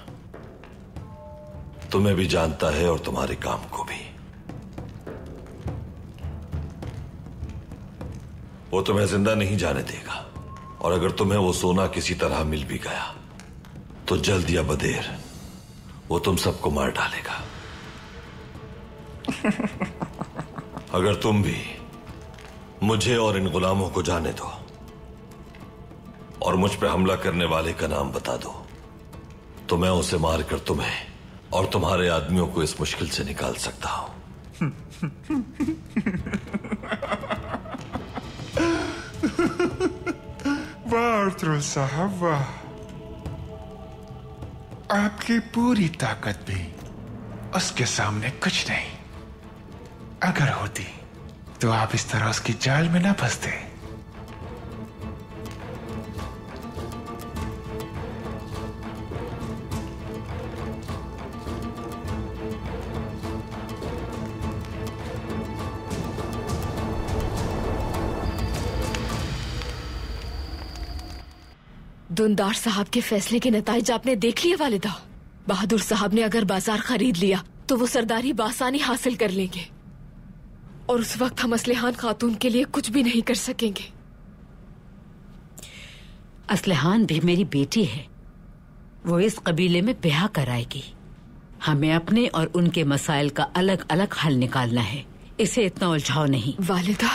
तुम्हें भी जानता है और तुम्हारे काम को भी। वो तुम्हें जिंदा नहीं जाने देगा, और अगर तुम्हें वो सोना किसी तरह मिल भी गया तो जल्द या बदेर वो तुम सबको मार डालेगा। अगर तुम भी मुझे और इन गुलामों को जाने दो और मुझ पर हमला करने वाले का नाम बता दो, तो मैं उसे मारकर तुम्हें और तुम्हारे आदमियों को इस मुश्किल से निकाल सकता हूं। वाह अर्तुरुल साहब, वाह। आपकी पूरी ताकत भी उसके सामने कुछ नहीं। अगर होती तो आप इस तरह उसकी जाल में ना फंसते। दुंदार साहब के फैसले के नताइज आपने देख लिए वालिदा। बहादुर साहब ने अगर बाजार खरीद लिया तो वो सरदारी बासानी हासिल कर लेंगे, और उस वक्त हम असलहान खातून के लिए कुछ भी नहीं कर सकेंगे। असलहान भी मेरी बेटी है, वो इस कबीले में ब्याह कराएगी। हमें अपने और उनके मसाइल का अलग अलग हल निकालना है, इसे इतना उलझाओ नहीं। वालिदा,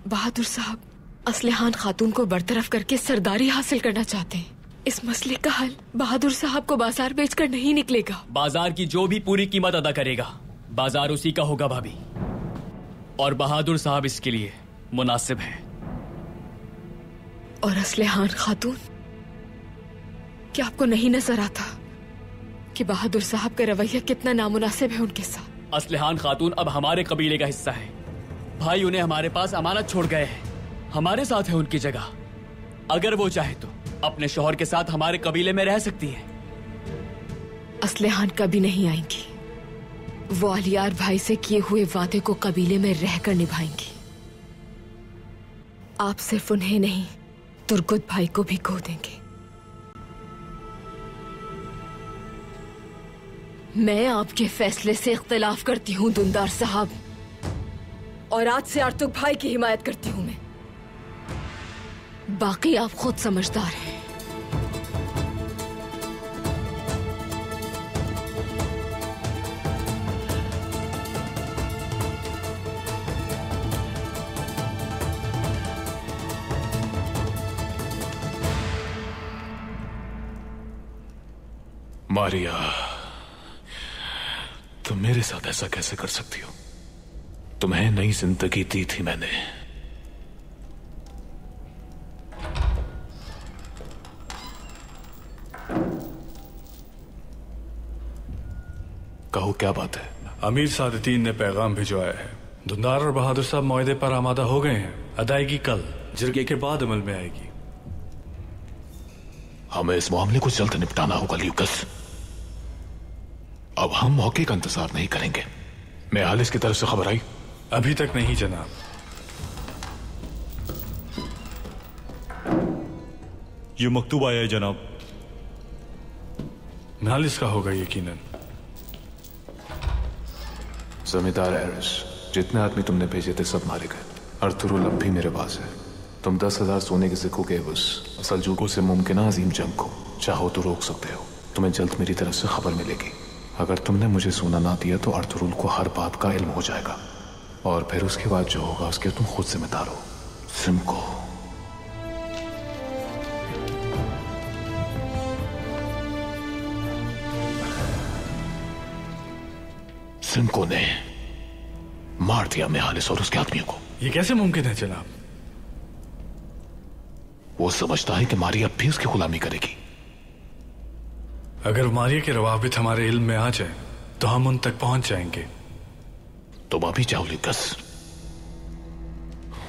बहादुर साहब असलहान खातून को बरतरफ करके सरदारी हासिल करना चाहते हैं। इस मसले का हल बहादुर साहब को बाजार बेचकर नहीं निकलेगा। बाजार की जो भी पूरी कीमत अदा करेगा बाजार उसी का होगा भाभी, और बहादुर साहब इसके लिए मुनासिब है। और असलहान खातून, क्या आपको नहीं नजर आता कि बहादुर साहब का रवैया कितना नामुनासिब है उनके साथ? असलहान खातून अब हमारे कबीले का हिस्सा है। भाई उन्हें हमारे पास अमानत छोड़ गए हैं, हमारे साथ है उनकी जगह। अगर वो चाहे तो अपने शौहर के साथ हमारे कबीले में रह सकती है। असलहान कभी नहीं आएंगी। वो अलियार भाई से किए हुए वादे को कबीले में रहकर निभाएंगी। आप सिर्फ उन्हें नहीं, तुर्गुत भाई को भी खो देंगे। मैं आपके फैसले से इख्तिलाफ करती हूँ दुंदार साहब, और आज से अर्तुग भाई की हिमायत करती हूँ मैं। बाकी आप खुद समझदार हैं। मारिया, तुम मेरे साथ ऐसा कैसे कर सकती हो? तुम्हें नई जिंदगी दी थी मैंने। कहो क्या बात है? अमीर सादतीन ने पैगाम भिजवाया है। दुंदार और बहादुर साहब मुआहदे पर आमादा हो गए हैं। अदायगी कल जिरगे के बाद अमल में आएगी। हमें इस मामले को जल्द निपटाना होगा ल्यूकस। अब हम मौके का इंतजार नहीं करेंगे। मैं हालिस की तरफ से खबर आई? अभी तक नहीं जनाब। ये मकतूब आया है जनाब। नालिस का होगा यकीनन। जमींदार एरिस, जितने आदमी तुमने भेजे थे सब मारे गए। अर्तुरुल अब भी मेरे पास है। तुम 10,000 सोने के सिक्कों के उस सल्जूकों से मुमकिन अजीम जंग को चाहो तो रोक सकते हो। तुम्हें जल्द मेरी तरफ से खबर मिलेगी। अगर तुमने मुझे सोना ना दिया तो अर्तुरुल को हर बात का इल्म हो जाएगा, और फिर उसके बाद जो होगा उसके तुम खुद जिम्मेदार हो। सिमको। सिमको ने मार दिया मेहालिस और उसके आदमियों को। ये कैसे मुमकिन है जनाब? वो समझता है कि मारिया भी उसकी गुलामी करेगी। अगर मारिया के रवाबित हमारे इल्म में आ जाए तो हम उन तक पहुंच जाएंगे। तुम अभी जाओ लिकस,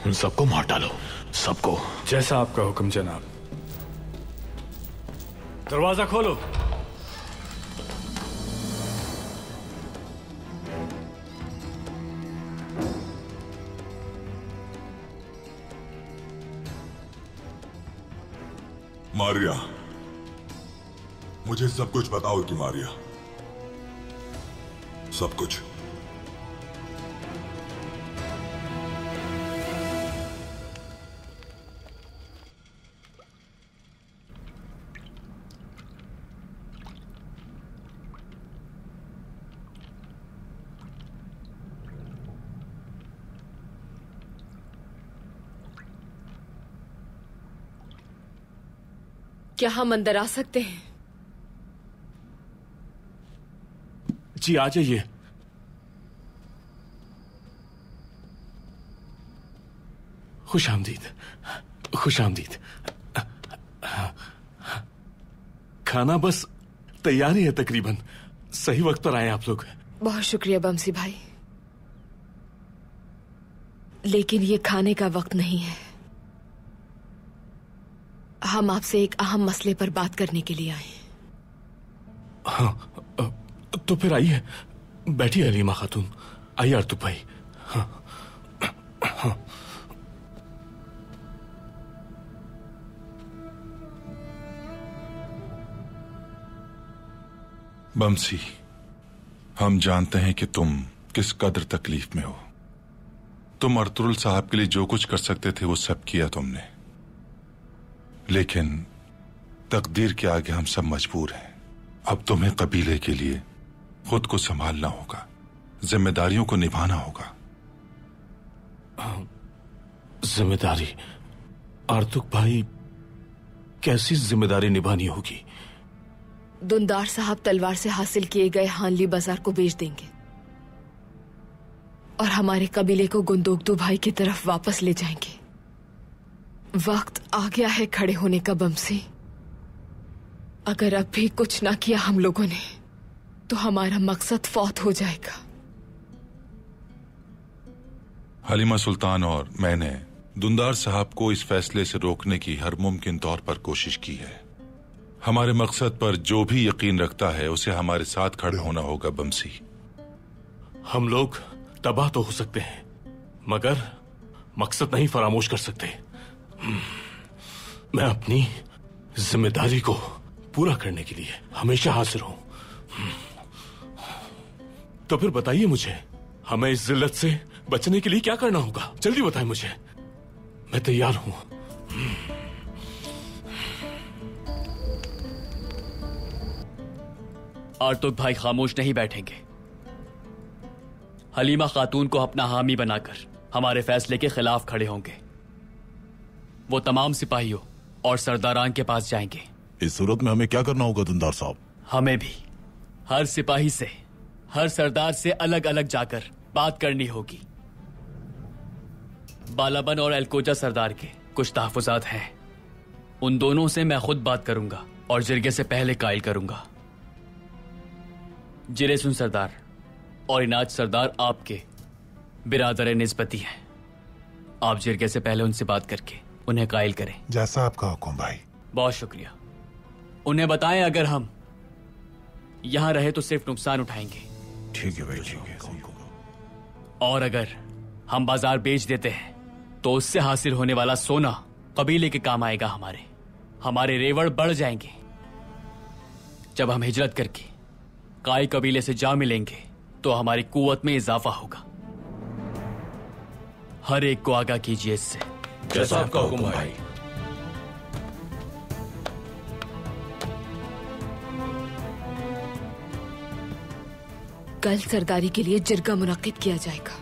उन सबको मार डालो, सबको। जैसा आपका हुक्म जनाब। दरवाजा खोलो। मारिया, मुझे सब कुछ बताओ कि मारिया, सब कुछ। क्या हम अंदर आ सकते हैं? जी आ जाइए। खुश आमदीद, खुश आमदीद। खाना बस तैयार ही है तकरीबन। सही वक्त पर आए आप लोग। बहुत शुक्रिया बमसी भाई, लेकिन ये खाने का वक्त नहीं है। हम आपसे एक अहम मसले पर बात करने के लिए आए हैं। हाँ, तो फिर आइए, बैठिए हलीमा खातून। आइए आरतुक भाई। हाँ, हाँ। बमसी, हम जानते हैं कि तुम किस कदर तकलीफ में हो। तुम अर्तुरुल साहब के लिए जो कुछ कर सकते थे वो सब किया तुमने, लेकिन तकदीर के आगे हम सब मजबूर हैं। अब तुम्हें कबीले के लिए खुद को संभालना होगा, जिम्मेदारियों को निभाना होगा। जिम्मेदारी? आरतुक भाई, कैसी जिम्मेदारी निभानी होगी? दुंदार साहब तलवार से हासिल किए गए हानली बाजार को बेच देंगे और हमारे कबीले को गुंदोगदू भाई की तरफ वापस ले जाएंगे। वक्त आ गया है खड़े होने का बमसी। अगर अब भी कुछ ना किया हम लोगों ने तो हमारा मकसद फौत हो जाएगा। हलीमा सुल्तान और मैंने दुंदार साहब को इस फैसले से रोकने की हर मुमकिन तौर पर कोशिश की है। हमारे मकसद पर जो भी यकीन रखता है उसे हमारे साथ खड़े होना होगा बमसी। हम लोग तबाह तो हो सकते हैं मगर मकसद नहीं फरामोश कर सकते। मैं अपनी जिम्मेदारी को पूरा करने के लिए हमेशा हाजिर हूं। तो फिर बताइए मुझे, हमें इस जिल्लत से बचने के लिए क्या करना होगा? जल्दी बताएं मुझे, मैं तैयार हूं। आरतुक भाई खामोश नहीं बैठेंगे। हलीमा खातून को अपना हामी बनाकर हमारे फैसले के खिलाफ खड़े होंगे। वो तमाम सिपाहियों और सरदारान के पास जाएंगे। इस सूरत में हमें क्या करना होगा दुंदार साहब? हमें भी हर सिपाही से, हर सरदार से अलग अलग जाकर बात करनी होगी। बालाबन और एलकोजा सरदार के कुछ तहफुजात हैं, उन दोनों से मैं खुद बात करूंगा और जिरगे से पहले कायल करूंगा। जिरेसुन सरदार और इनाज सरदार आपके बिरादर निस्बती हैं। आप जिरगे से पहले उनसे बात करके उन्हें कायल करें। जैसा आपका हुक्म भाई। बहुत शुक्रिया। उन्हें बताएं अगर हम यहां रहे तो सिर्फ नुकसान उठाएंगे। ठीक है भाई, ठीक है। और अगर हम बाजार बेच देते हैं तो उससे हासिल होने वाला सोना कबीले के काम आएगा। हमारे रेवड़ बढ़ जाएंगे। जब हम हिजरत करके काई कबीले से जा मिलेंगे तो हमारी कुव्वत में इजाफा होगा। हर एक को आगाह कीजिए इससे। जैसा आपका हुक्म भाई। कल सरदारी के लिए जिरगा मुनक्किद किया जाएगा।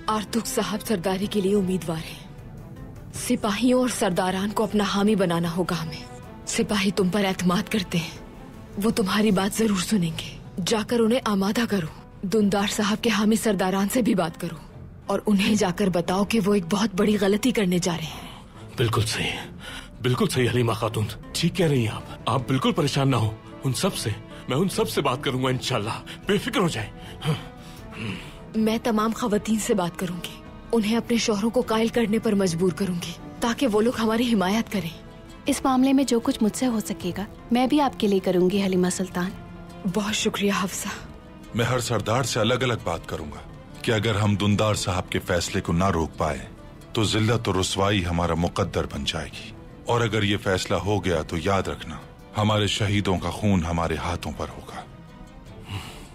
आरतुक साहब सरदारी के लिए उम्मीदवार हैं। सिपाहियों और सरदारान को अपना हामी बनाना होगा हमें। सिपाही तुम पर एतमाद करते हैं, वो तुम्हारी बात जरूर सुनेंगे। जाकर उन्हें आमादा करो दुंदार साहब के हामी सरदारान से भी बात करो और उन्हें जाकर बताओ कि वो एक बहुत बड़ी गलती करने जा रहे हैं। बिल्कुल सही हलीमा खातून, ठीक कह रही हैं आप बिल्कुल परेशान ना हो। मैं उन सब से बात करूंगा इंशाल्लाह, बेफिक्र हो जाए। मैं तमाम खवातीन से बात करूंगी, उन्हें अपने शौहरों को कायल करने पर मजबूर करूंगी ताकि वो लोग हमारी हिमायत करें। इस मामले में जो कुछ मुझसे हो सकेगा मैं भी आपके लिए करूंगी हलीमा सुल्तान। बहुत शुक्रिया हफ्सा। मैं हर सरदार से अलग अलग बात करूंगा कि अगर हम दुंदार साहब के फैसले को ना रोक पाए तो जिल्लत और रुसवाई हमारा मुकद्दर बन जाएगी, और अगर ये फैसला हो गया तो याद रखना हमारे शहीदों का खून हमारे हाथों पर होगा।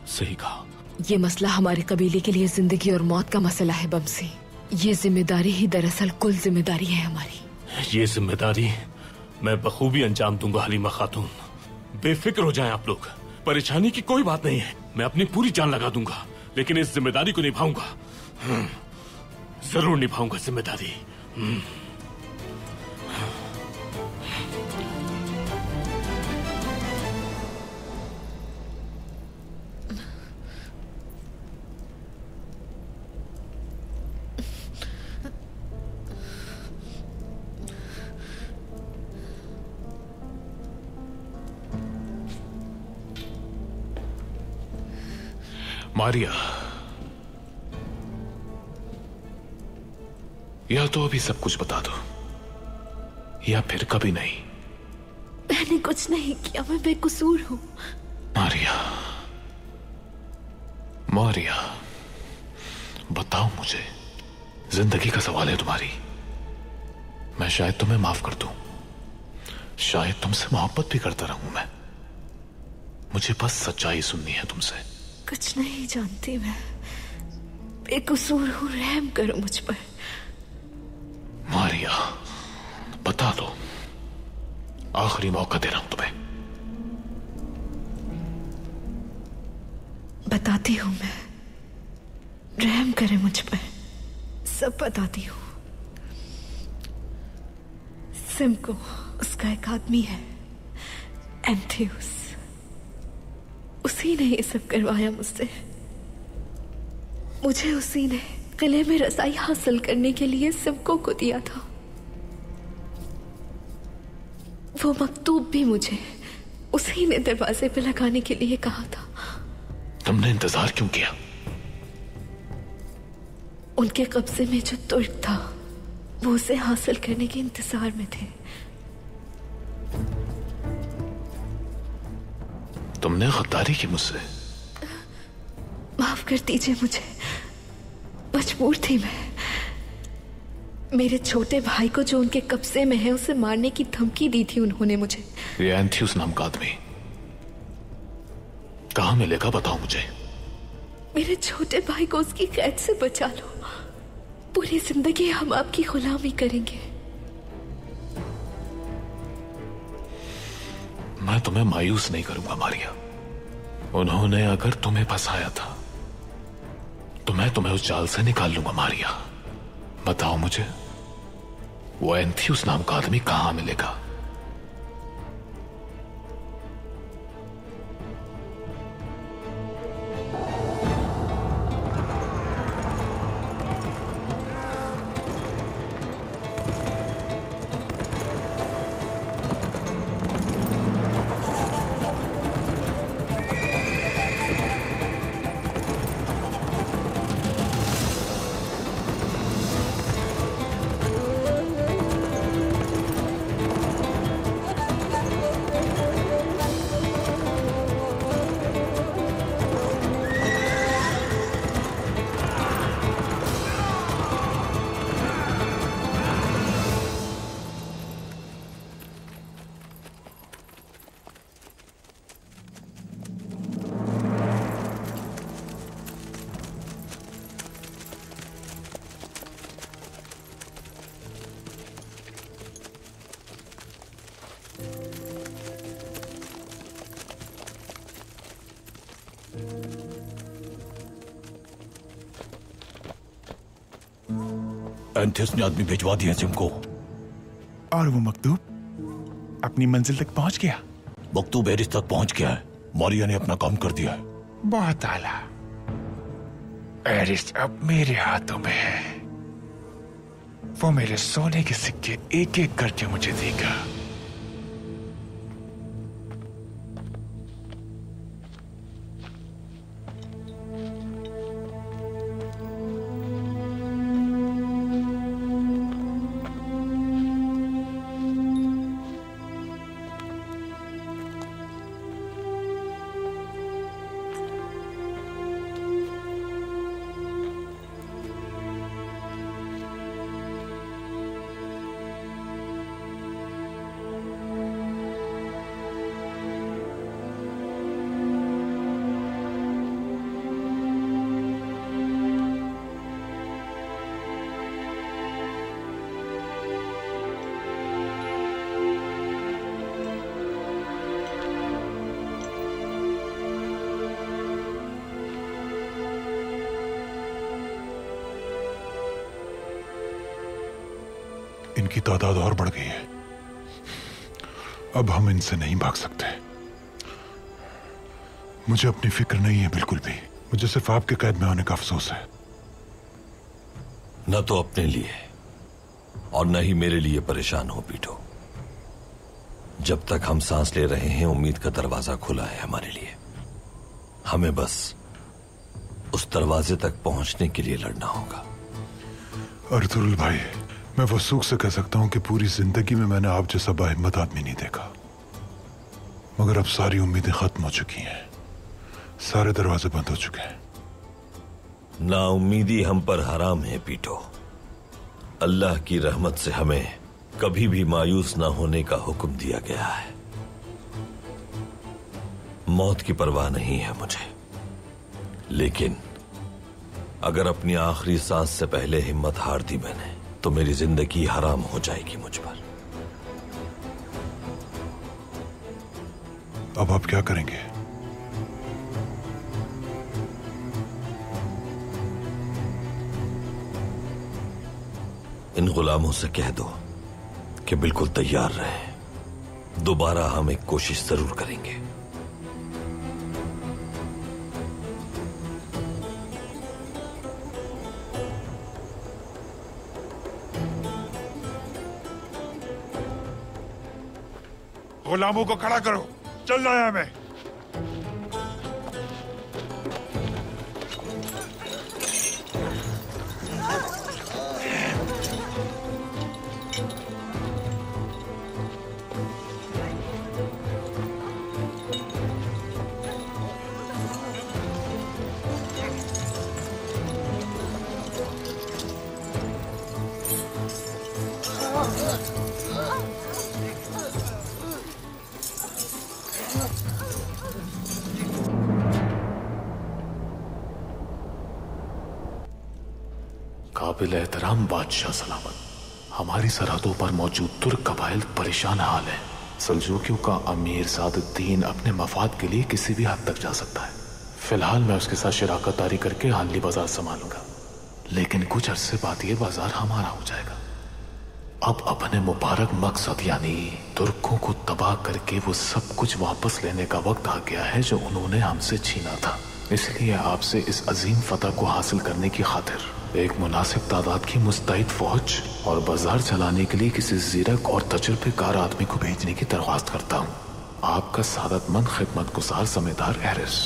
सही कहा। ये मसला हमारे कबीले के लिए जिंदगी और मौत का मसला है बमसी। ये जिम्मेदारी ही दरअसल कुल जिम्मेदारी है हमारी। ये जिम्मेदारी मैं बखूबी अंजाम दूंगा हलीमा खातून, बेफिक्र हो जाएं आप लोग। परेशानी की कोई बात नहीं है, मैं अपनी पूरी जान लगा दूंगा, लेकिन इस जिम्मेदारी को निभाऊंगा, जरूर निभाऊंगा जिम्मेदारी। मारिया, या तो अभी सब कुछ बता दो या फिर कभी नहीं। मैंने कुछ नहीं किया, मैं बेकसूर हूँ। मारिया, बताओ मुझे, जिंदगी का सवाल है तुम्हारी। मैं शायद तुम्हें माफ कर दूं, शायद तुमसे मोहब्बत भी करता रहूं मैं। मुझे बस सच्चाई सुननी है तुमसे। कुछ नहीं जानती मैं, बेकसूर हूँ, रहम करो मुझ पर। मारिया, बता दो, आखिरी मौका दे रहा हूं तुम्हें। बताती हूँ मैं, रहम करे मुझ पर, सब बताती हूँ। सिमको उसका एक आदमी है, एंथियस, उसी ने ये सब करवाया मुझसे। मुझे उसी ने किले में रसाई हासिल करने के लिए सिमको को दिया था। वो मकतूब भी मुझे उसी ने दरवाजे पे लगाने के लिए कहा था। तुमने इंतजार क्यों किया? उनके कब्जे में जो तुर्क था वो उसे हासिल करने के इंतजार में थे। तुमने गद्दारी की मुझसे? माफ कर दीजिए मुझे, मजबूर थी मैं। मेरे छोटे भाई को जो उनके कब्जे में है उसे मारने की धमकी दी थी उन्होंने मुझे। ये एंथियस नाम का आदमी कहाँ मिलेगा बताओ मुझे। मेरे छोटे भाई को उसकी कैद से बचा लो, पूरी जिंदगी हम आपकी गुलामी करेंगे। मैं तुम्हें मायूस नहीं करूंगा मारिया। उन्होंने अगर तुम्हें फंसाया था तो मैं तुम्हें उस जाल से निकाल लूंगा मारिया। बताओ मुझे, वो एंथियस नाम का आदमी कहां मिलेगा? एंथियस ने आदमी भिजवा दिया सिमको। और वो मकतूब अपनी मंजिल तक पहुंच गया? मकतूब एरिस तक पहुंच गया है। मारिया ने अपना काम कर दिया है। बहुत आला। एरिस अब मेरे हाथों में है। वो मेरे सोने के सिक्के एक एक करके मुझे देगा। इनकी तादाद और बढ़ गई है। अब हम इनसे नहीं भाग सकते। मुझे अपनी फिक्र नहीं है बिल्कुल भी। मुझे सिर्फ आपके कैद में होने का अफसोस है। न तो अपने लिए और न ही मेरे लिए परेशान हो पीटो। जब तक हम सांस ले रहे हैं उम्मीद का दरवाजा खुला है हमारे लिए। हमें बस उस दरवाजे तक पहुंचने के लिए लड़ना होगा। अर्तुरुल भाई, मैं वसूख से कह सकता हूं कि पूरी जिंदगी में मैंने आप जैसा बाहिम्मत आदमी नहीं देखा। मगर अब सारी उम्मीदें खत्म हो चुकी हैं। सारे दरवाजे बंद हो चुके हैं। नाउम्मीदी हम पर हराम है पीटो। अल्लाह की रहमत से हमें कभी भी मायूस ना होने का हुक्म दिया गया है। मौत की परवाह नहीं है मुझे, लेकिन अगर अपनी आखिरी सांस से पहले हिम्मत हार दी मैंने तो मेरी जिंदगी हराम हो जाएगी मुझ पर। अब आप क्या करेंगे? इन गुलामों से कह दो कि बिल्कुल तैयार रहे। दोबारा हम एक कोशिश जरूर करेंगे। गुलामों को खड़ा करो, चल रहा है हमें। काबिल एहतराम बादशाह सलामत, हमारी सरहदों पर मौजूद तुर्क कबाइल परेशान हाल है। सल्जूकियों का अमीर सादुद्दीन अपने मफाद के लिए किसी भी हद तक जा सकता है। फिलहाल मैं उसके साथ शराकत दारी करके हाली बाजार संभालूंगा, लेकिन कुछ अरसे बाद ये बाजार हमारा हो जाएगा। अब अपने मुबारक मकसद यानी तुर्कों को तबाह करके वो सब कुछ वापस लेने का वक्त आ गया है जो उन्होंने हमसे छीना था। इसलिए आपसे इस अजीम फतह को हासिल करने की खातिर एक मुनासिब तादाद की मुस्तैद फौज और बाजार चलाने के लिए किसी ज़ीरक और तजुर्बेकार आदमी को भेजने की दरख्वास्त करता हूँ। आपका सादतमंद खिदमतगुजार जमींदार एरिस।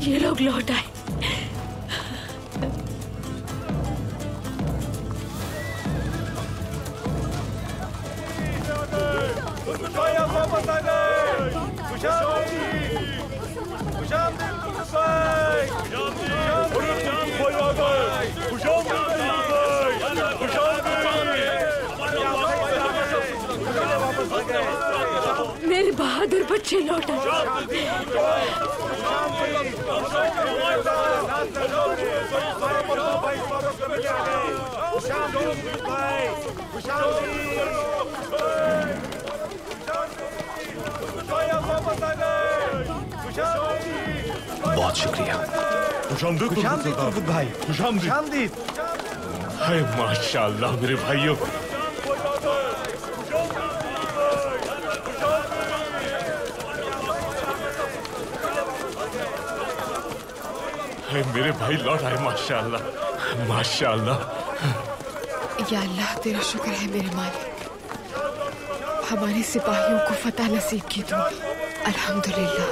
ये लोग लौट आए। मेरे बहादुर बच्चे लौट आए। बहुत शुक्रिया। खुशामदीद भाई। खुशामदीद। हाय माशाल्लाह मेरे भाइयों। मेरे भाई लौट आए माशाल्लाह माशाल्लाह। या अल्लाह तेरा शुक्र है मेरे मालिक, हमारे सिपाहियों को फतह नसीब की तू। अल्हम्दुलिल्लाह।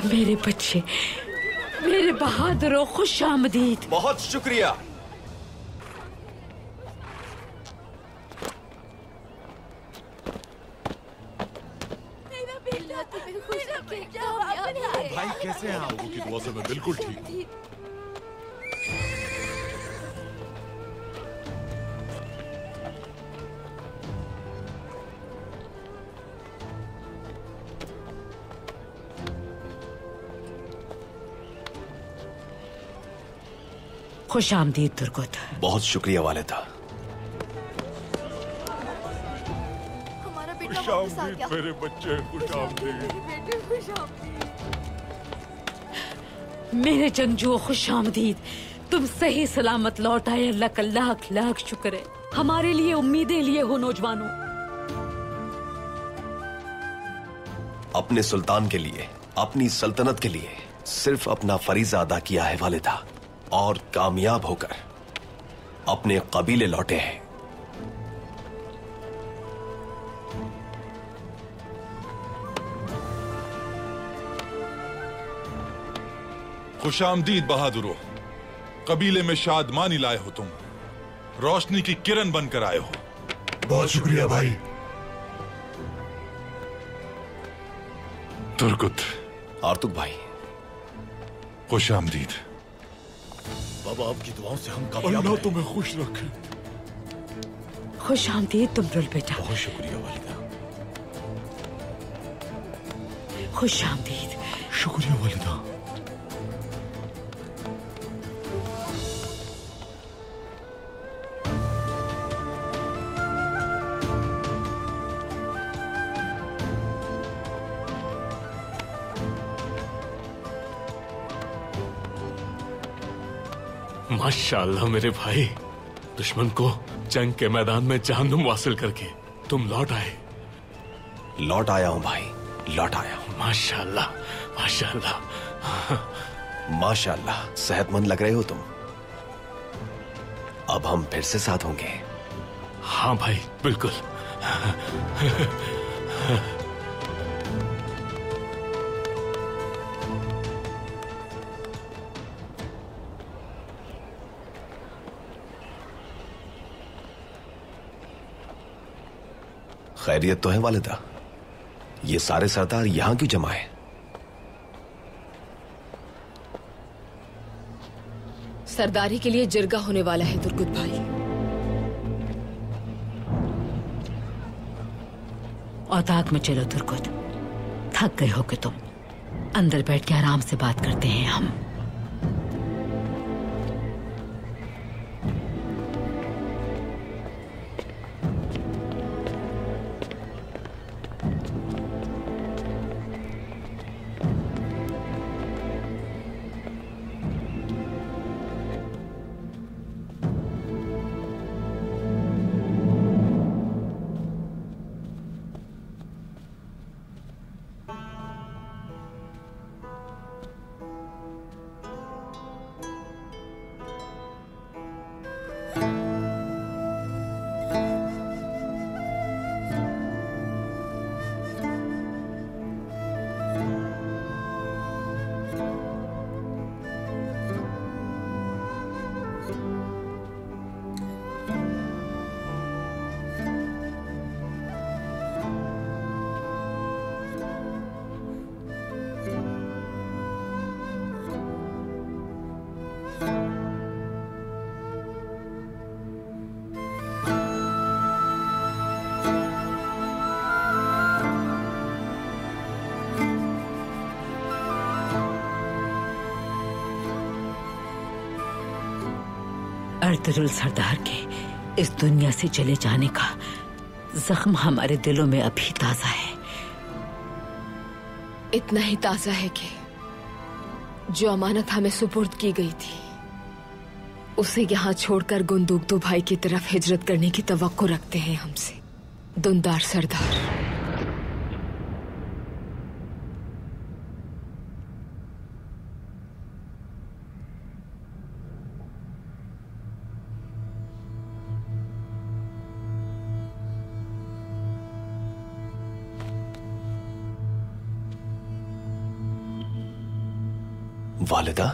मेरे बच्चे, मेरे बहादुरों, खुश आमदीद। बहुत शुक्रिया। भाई कैसे हैं आप? लोगों की दुआ से मैं बिल्कुल ठीक हूँ। खुश आमदीद तुर्गुत। बहुत शुक्रिया वालिदा। खुशामदीद मेरे बच्चे, खुशामदीद। मेरे जंगजुओं, खुश आमदीद। तुम सही सलामत लौट आए, अल्लाह का लाख लाख शुक्र है। हमारे लिए उम्मीदें लिए हो नौजवानों। अपने सुल्तान के लिए, अपनी सल्तनत के लिए सिर्फ अपना फरीजा अदा किया है वालिदा, और कामयाब होकर अपने कबीले लौटे हैं। खुशामदीद बहादुरों, कबीले में शादमानी लाए हो तुम, रोशनी की किरण बनकर आए हो। बहुत शुक्रिया भाई। तुर्कुत। आर्तुक भाई। खुशामदीद। बाबा आपकी दुआओं से हम अल्लाह तुम्हें खुश रखे। खुश आमदीद तुमरुल बेटा। बहुत शुक्रिया वालिदा। खुश आमदीद। शुक्रिया वालिदा। माशाल्लाह मेरे भाई, दुश्मन को जंग के मैदान में जहन्नुम वासिल करके तुम लौट आए। लौट आया हूं भाई, लौट आया हूं। माशाल्लाह माशाल्लाह माशाल्लाह। सेहतमंद लग रहे हो तुम। अब हम फिर से साथ होंगे। हाँ भाई बिल्कुल। खैरियत तो है वालिदा? ये सारे सरदार यहां क्यों जमा है? सरदारी के लिए जिरगा होने वाला है तुर्कुत भाई। औताक में चलो तुर्कुत, थक गए हो कि तुम। अंदर बैठ के आराम से बात करते हैं हम। अर्तुरुल सरदार के इस दुनिया से चले जाने का जख्म हमारे दिलों में अभी ताजा है। इतना ही ताजा है कि जो अमानत हमें सुपुर्द की गई थी उसे यहाँ छोड़कर गुंदुगदू भाई की तरफ हिजरत करने की तवक्को रखते हैं हमसे दुंदार सरदार। वालिदा,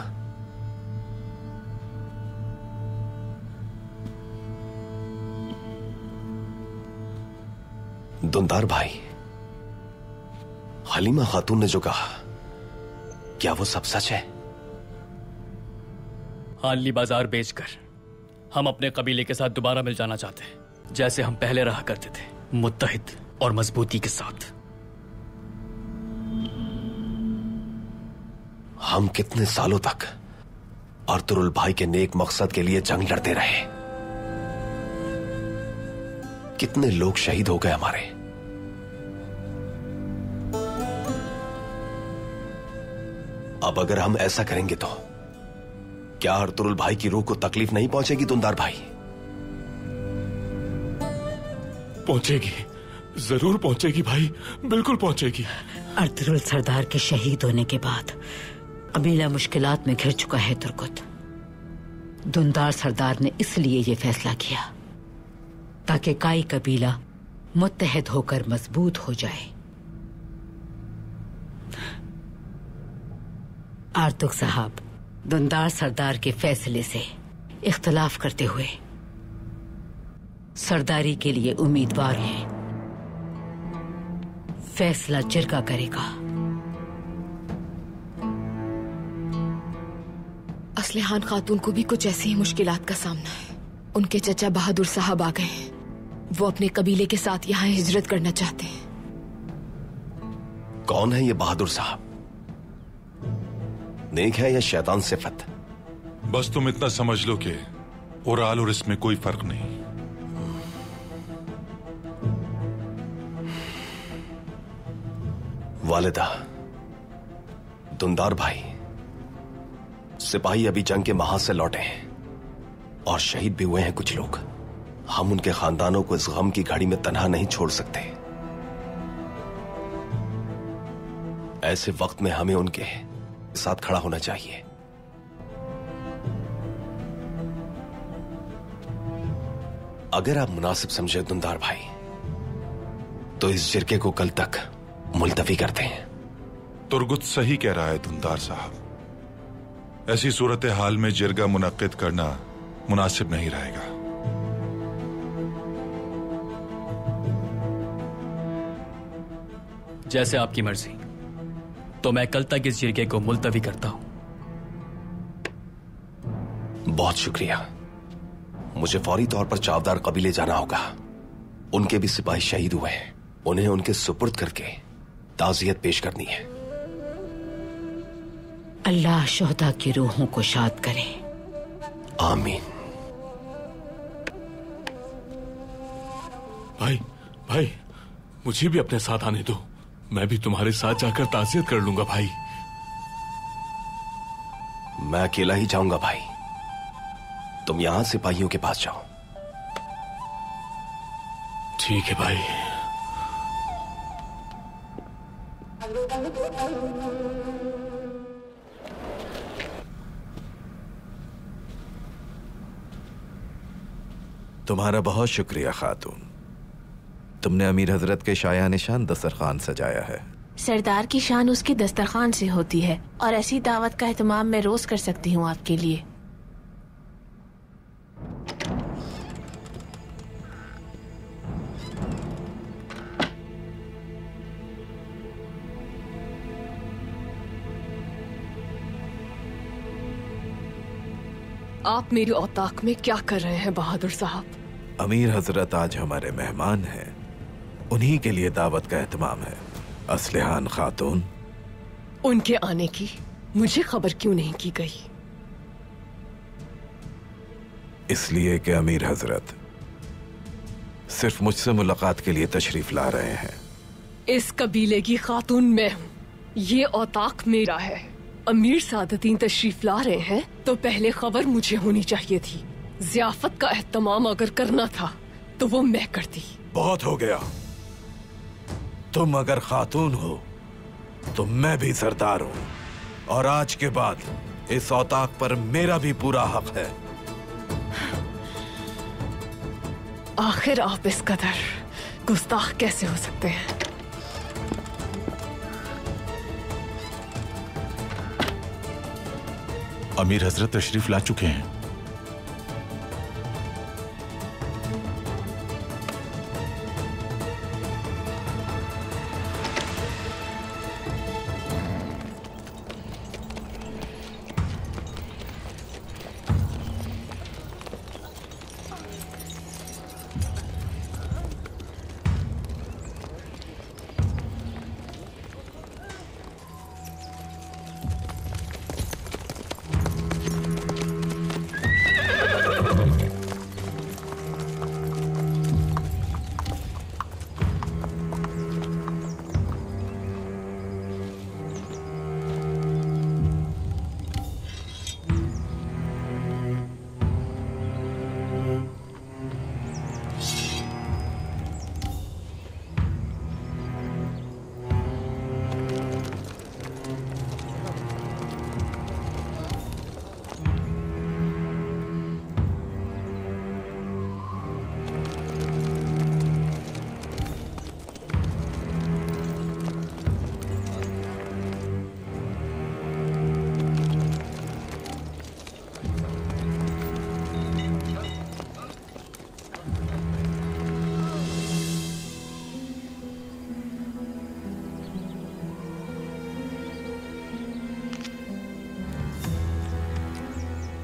दुंदार भाई, हलीमा खातून ने जो कहा क्या वो सब सच है? हाली बाजार बेचकर हम अपने कबीले के साथ दोबारा मिल जाना चाहते हैं, जैसे हम पहले रहा करते थे, मुत्तहिद और मजबूती के साथ। हम कितने सालों तक अर्तुरुल भाई के नेक मकसद के लिए जंग लड़ते रहे, कितने लोग शहीद हो गए हमारे। अब अगर हम ऐसा करेंगे तो क्या अर्तुरुल भाई की रूह को तकलीफ नहीं पहुंचेगी दुंदार भाई? पहुंचेगी, जरूर पहुंचेगी भाई, बिल्कुल पहुंचेगी। अर्तुरुल सरदार के शहीद होने के बाद कबीला मुश्किलात में घिर चुका है तुर्कुत। दुंदार सरदार ने इसलिए यह फैसला किया ताकि काई कबीला मुत्तहिद होकर मजबूत हो जाए। आर्तुक साहब दुंदार सरदार के फैसले से इख्तलाफ करते हुए सरदारी के लिए उम्मीदवार हैं। फैसला जिरगा करेगा। असलहान खातून को भी कुछ ऐसी ही मुश्किलात का सामना है। उनके चचा बहादुर साहब आ गए हैं। वो अपने कबीले के साथ यहाँ हिजरत करना चाहते हैं। कौन है ये बहादुर साहब? नेक है या शैतान सिफत? बस तुम इतना समझ लो कि उराल और इसमें कोई फर्क नहीं। वालिदा, दुंदार भाई, सिपाही अभी जंग के महाज से लौटे हैं और शहीद भी हुए हैं कुछ लोग। हम उनके खानदानों को इस गम की घड़ी में तन्हा नहीं छोड़ सकते। ऐसे वक्त में हमें उनके साथ खड़ा होना चाहिए। अगर आप मुनासिब समझे दुंदार भाई तो इस जिरके को कल तक मुलतवी करते हैं। तुर्गुत सही कह रहा है दुंदार साहब। ऐसी सूरत हाल में जिरगा मुनक्किद करना मुनासिब नहीं रहेगा। जैसे आपकी मर्जी। तो मैं कल तक इस जिरगे को मुलतवी करता हूं। बहुत शुक्रिया। मुझे फौरी तौर पर चावदार कबीले जाना होगा। उनके भी सिपाही शहीद हुए हैं। उन्हें उनके सुपुर्द करके ताज़ियत पेश करनी है। अल्लाह शुहदा की रूहों को शाद करे। आमीन। भाई भाई, मुझे भी अपने साथ आने दो। मैं भी तुम्हारे साथ जाकर ताज़ियत कर लूंगा भाई। मैं अकेला ही जाऊंगा भाई। तुम यहां सिपाहियों के पास जाओ। ठीक है भाई। तुम्हारा बहुत शुक्रिया खातून। तुमने अमीर हजरत के शाया निशान दस्तरखान सजाया है। सरदार की शान उसके दस्तरखान से होती है और ऐसी दावत का एहतमाम मैं रोज कर सकती हूँ आपके लिए। आप मेरी औताक में क्या कर रहे हैं बहादुर साहब? अमीर हजरत आज हमारे मेहमान हैं। उन्हीं के लिए दावत का एहतमाम है। असलहान खातून, उनके आने की मुझे खबर क्यों नहीं की गई? इसलिए कि अमीर हजरत सिर्फ मुझसे मुलाकात के लिए तशरीफ ला रहे हैं। इस कबीले की खातून मैं हूँ, ये औताक मेरा है। अमीर सादतीन तशरीफ ला रहे हैं तो पहले खबर मुझे होनी चाहिए थी। ज़ियाफत का एहतमाम अगर करना था तो वो मैं करती। बहुत हो गया। तुम अगर खातून हो तो मैं भी सरदार हूँ, और आज के बाद इस औताक पर मेरा भी पूरा हक है। आखिर आप इस कदर गुस्ताख कैसे हो सकते हैं? अमीर हजरत तशरीफ ला चुके हैं।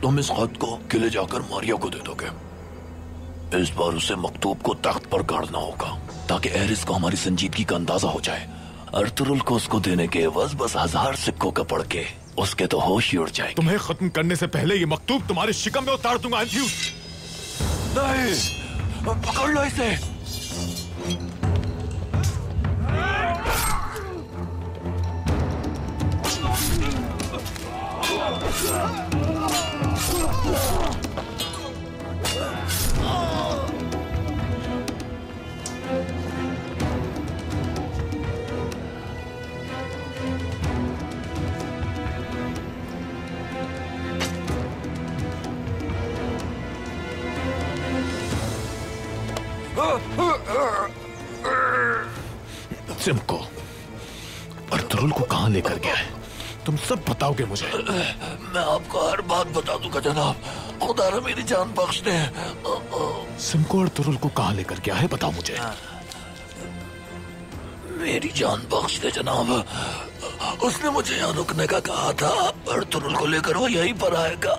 तुम इस खत को किले जाकर मारिया को दे दोगे। इस बार उसे मकतूब को तख्त पर गाड़ना होगा ताकि एरिस को हमारी संजीदगी का अंदाजा हो जाए। अर्तुरुल को उसको देने के एवज बस 1000 सिक्कों का पड़ के उसके तो होश ही उड़ जाएंगे। तुम्हें खत्म करने से पहले ये मकतूब तुम्हारे शिकम में उतार दूंगा। नहीं, पकड़ लो इसे। सिमको अर्तुरुल को कहां लेकर गया है? तुम सब बताओगे मुझे? मैं आपको हर बात बता दूंगा जनाब। खुदा ने मेरी जान बख्श दे। सिमको अर्तुरुल को कहां लेकर गया है बताओ मुझे। मेरी जान बख्श दे जनाब। उसने मुझे यहाँ रुकने का कहा था। अर्तुरुल को लेकर वो यहीं पर आएगा।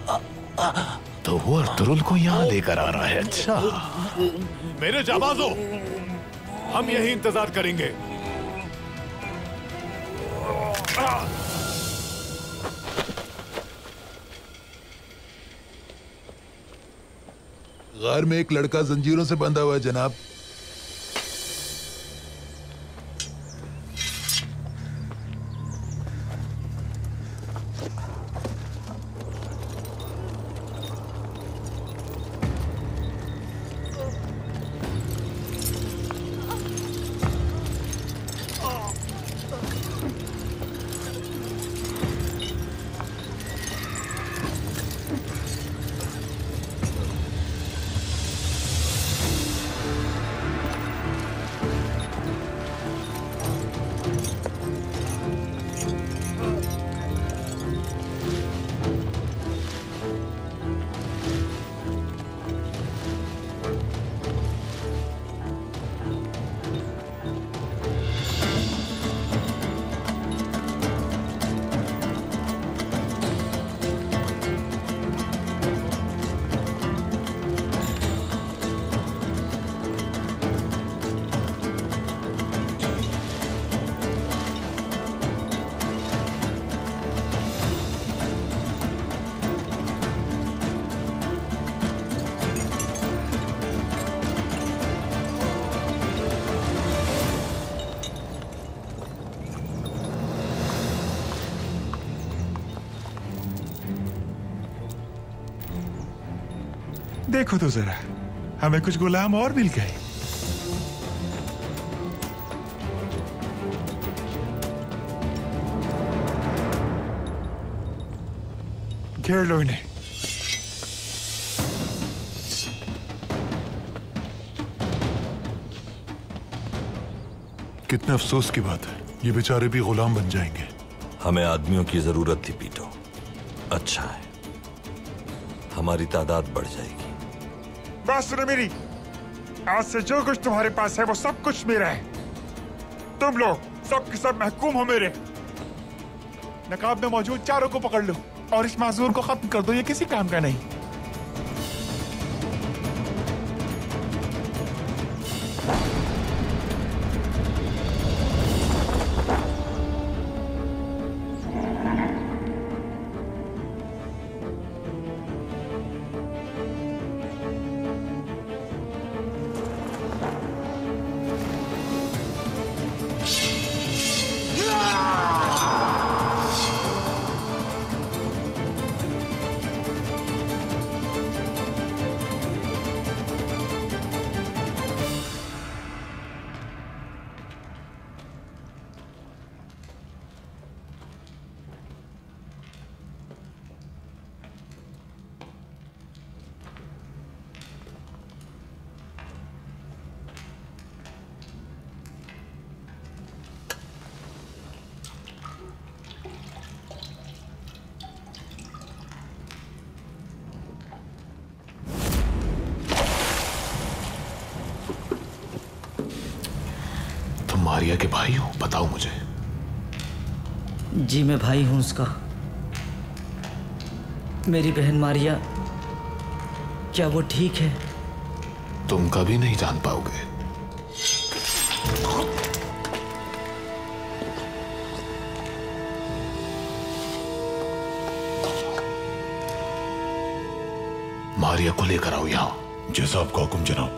तो वो अर्तुरुल को यहाँ लेकर आ रहा है। अच्छा मेरे जाबाजो, हम यही इंतजार करेंगे। गार में एक लड़का जंजीरों से बंधा हुआ है जनाब। देखो तो जरा, हमें कुछ गुलाम और मिल गए। घेर लो इन्हें। कितने अफसोस की बात है, ये बेचारे भी गुलाम बन जाएंगे। हमें आदमियों की जरूरत थी पीटो। अच्छा है, हमारी तादाद बढ़ जाएगी। बात सुनो मेरी, आज से जो कुछ तुम्हारे पास है वो सब कुछ मेरा है। तुम लोग सब के सब महकूम हो मेरे। नकाब में मौजूद चारों को पकड़ लो और इस माजूर को खत्म कर दो, ये किसी काम का नहीं। मारिया के भाई हो, बताओ मुझे। जी मैं भाई हूं उसका। मेरी बहन मारिया, क्या वो ठीक है? तुम कभी नहीं जान पाओगे। मारिया को लेकर आओ यहां। जैसा आपका हुक्म जनाब।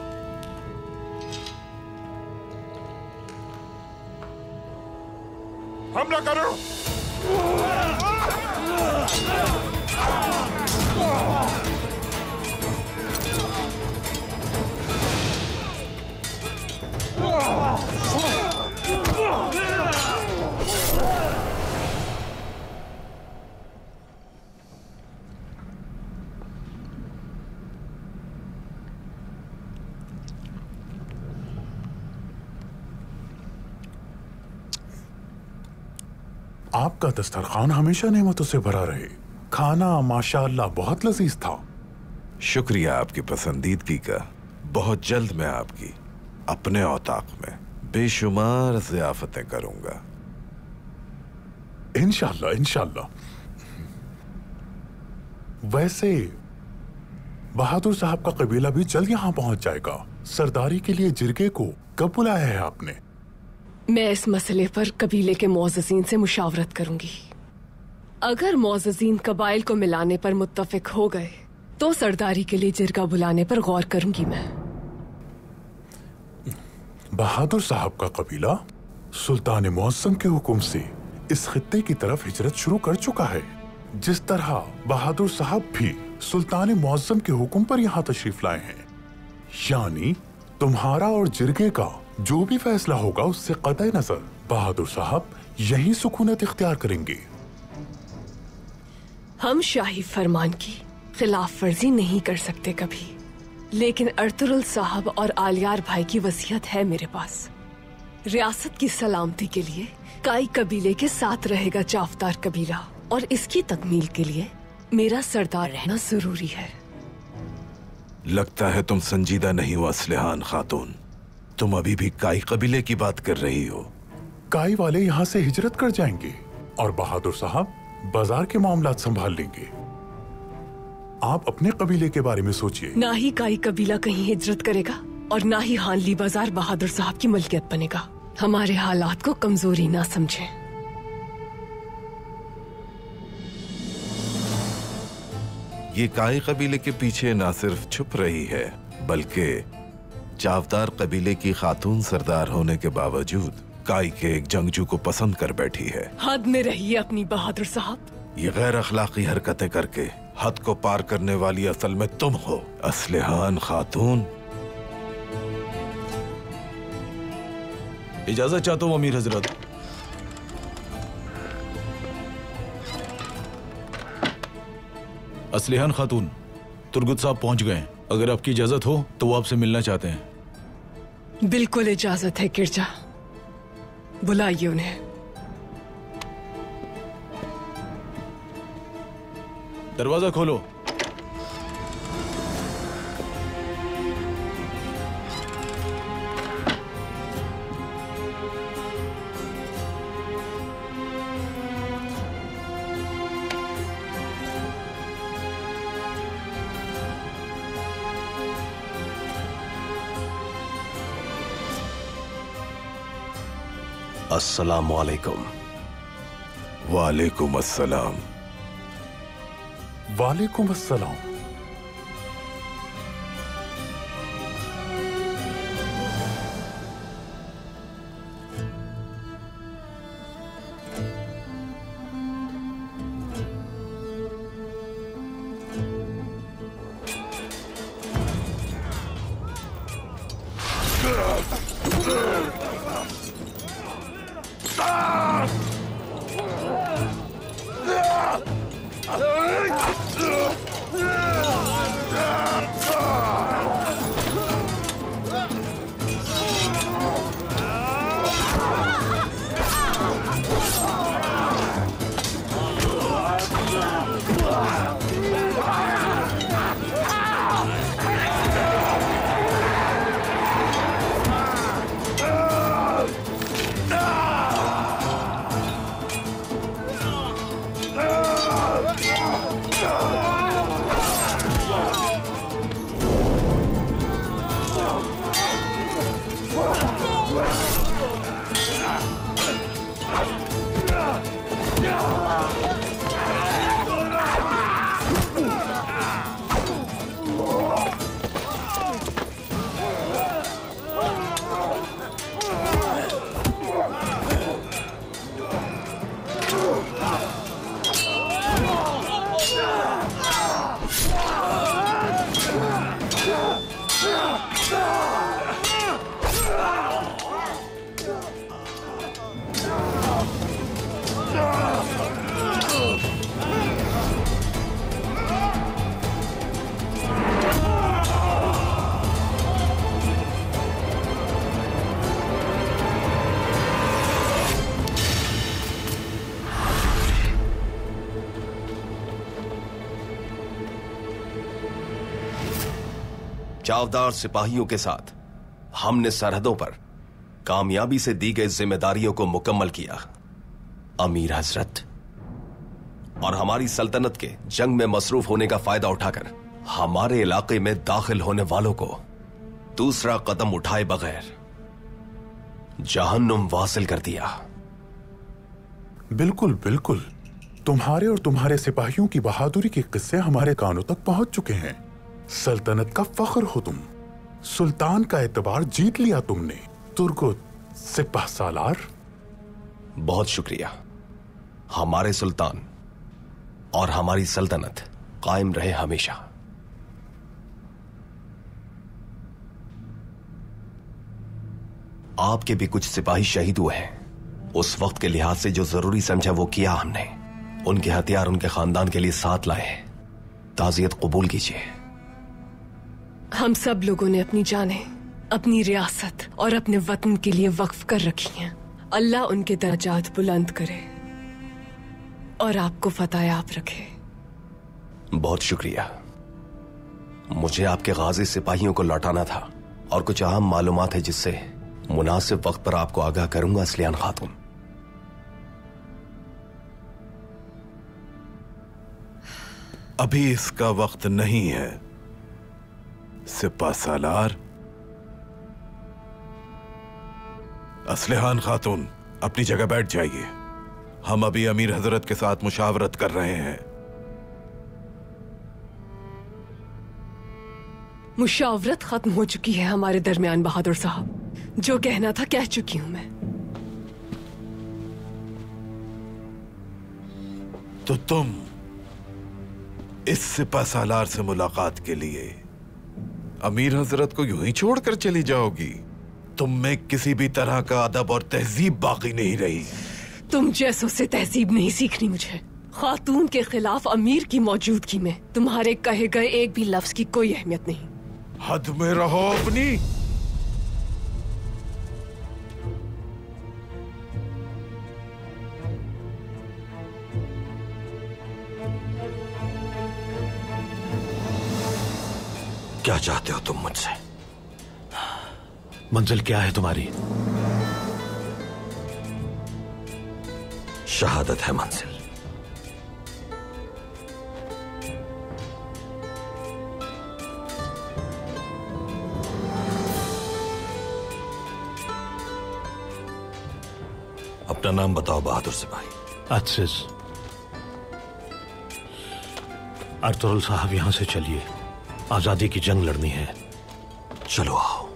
हमला करो। आपका दस्तरखान हमेशा नेमतों से भरा रहे। खाना माशाअल्लाह बहुत लजीज था। शुक्रिया आपकी पसंदीदगी का। बहुत जल्द मैं आपकी अपने औताक में बेशुमार ज़ियाफतें करूंगा। इंशाअल्लाह इंशाअल्लाह। वैसे बहादुर साहब का कबीला भी जल्द यहाँ पहुंच जाएगा। सरदारी के लिए जिरगे को कब बुलाया है आपने? मैं इस मसले पर कबीले के मोअज़्ज़िज़ीन से मुशावरत करूंगी। अगर मोअज़्ज़िज़ीन कबाइल को मिलाने पर मुत्तफिक हो गए तो सरदारी के लिए जिरगा बुलाने पर गौर करूंगी मैं। बहादुर साहब का कबीला सुल्तान मुअज़्ज़म के हुक्म से इस खित्ते की तरफ हिजरत शुरू कर चुका है, जिस तरह बहादुर साहब भी सुल्तान मुअज़्ज़म के हुक्म पर यहाँ तशरीफ लाए हैं। यानी तुम्हारा और जिरगे का जो भी फैसला होगा उससे कतई नजर बहादुर साहब यही सुकूनत इख्तियार करेंगे। हम शाही फरमान की खिलाफ वर्जी नहीं कर सकते कभी, लेकिन अर्तुरुल साहब और आलियार भाई की वसीयत है मेरे पास। रियासत की सलामती के लिए काई कबीले के साथ रहेगा चाफदार कबीला, और इसकी तकमील के लिए मेरा सरदार रहना जरूरी है। लगता है तुम संजीदा नहीं हो असलहान खातून। तुम अभी भी काई कबीले की बात कर रही हो। काई वाले यहाँ से हिजरत कर जाएंगे और बहादुर साहब बाजार के मामलात संभाल लेंगे। आप अपने कबीले के बारे में सोचिए। ना ही काई कबीला कहीं हिजरत करेगा और ना ही हानली बाजार बहादुर साहब की मलकियत बनेगा। हमारे हालात को कमजोरी ना समझें। ये काई कबीले के पीछे ना सिर्फ छुप रही है, बल्कि चावदार कबीले की खातून सरदार होने के बावजूद काई के एक जंगजू को पसंद कर बैठी है। हद में रहिए अपनी बहादुर साहब। ये गैर अखलाकी हरकतें करके हद को पार करने वाली असल में तुम हो असलिहान खातून। इजाजत चाहता हूँ अमीर हजरत। असलिहान खातून, तुर्गुत साहब पहुंच गए। अगर आपकी इजाजत हो तो वो आपसे मिलना चाहते हैं। बिल्कुल इजाजत है गिरजा, बुलाइए उन्हें। दरवाजा खोलो। अस्सलामु अलैकुम। वालेकुम अस्सलाम। वालेकुम अस्सलाम। चावदार सिपाहियों के साथ हमने सरहदों पर कामयाबी से दी गई जिम्मेदारियों को मुकम्मल किया। अमीर हजरत और हमारी सल्तनत के जंग में मसरूफ होने का फायदा उठाकर हमारे इलाके में दाखिल होने वालों को दूसरा कदम उठाए बगैर जहन्नुम वासिल कर दिया। बिल्कुल बिल्कुल, तुम्हारे और तुम्हारे सिपाहियों की बहादुरी के किस्से हमारे कानों तक पहुंच चुके हैं। सल्तनत का फख्र हो तुम, सुल्तान का एतबार जीत लिया तुमने। तुर्गुत सिपह सालार, बहुत शुक्रिया। हमारे सुल्तान और हमारी सल्तनत कायम रहे हमेशा। आपके भी कुछ सिपाही शहीद हुए हैं। उस वक्त के लिहाज से जो जरूरी समझा वो किया हमने। उनके हथियार उनके खानदान के लिए साथ लाए हैं। ताज़ियत कबूल कीजिए। हम सब लोगों ने अपनी जानें, अपनी रियासत और अपने वतन के लिए वक्फ कर रखी हैं। अल्लाह उनके दर्जात बुलंद करे और आपको फतह-ए-आप रखे। बहुत शुक्रिया। मुझे आपके गाजी सिपाहियों को लौटाना था और कुछ अहम मालूमात है जिससे मुनासिब वक्त पर आपको आगाह करूंगा असलियान खातून। अभी इसका वक्त नहीं है सिपा सालार। असलिहान खातून, अपनी जगह बैठ जाइए। हम अभी अमीर हजरत के साथ मुशावरत कर रहे हैं। मुशावरत खत्म हो चुकी है हमारे दरमियान बहादुर साहब। जो कहना था कह चुकी हूं मैं। तो इस सिपह सालार से मुलाकात के लिए अमीर हजरत को यूं ही छोड़कर चली जाओगी? तुम में किसी भी तरह का अदब और तहजीब बाकी नहीं रही। तुम जैसों से तहजीब नहीं सीखनी मुझे। खातून के खिलाफ अमीर की मौजूदगी में तुम्हारे कहे गए एक भी लफ्ज की कोई अहमियत नहीं। हद में रहो अपनी। क्या चाहते हो तुम मुझसे? मंजिल क्या है तुम्हारी? शहादत है मंजिल। अपना नाम बताओ बहादुर सिपाही। अजीज। अर्तुगरुल साहब, यहां से चलिए, आजादी की जंग लड़नी है। चलो आओ।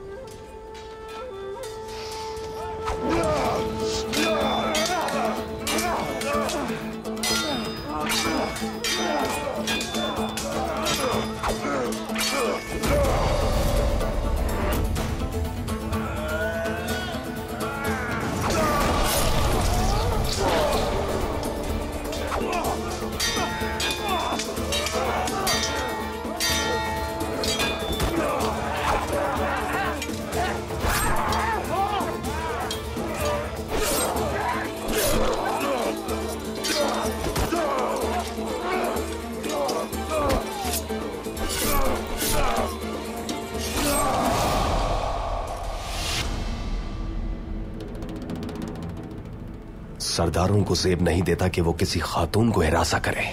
सरदारों को जेब नहीं देता कि वो किसी खातून को हिरासा करे।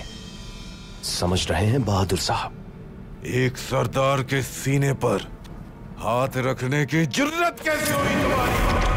समझ रहे हैं बहादुर साहब? एक सरदार के सीने पर हाथ रखने की जुर्रत कैसे हुई तुम्हारी?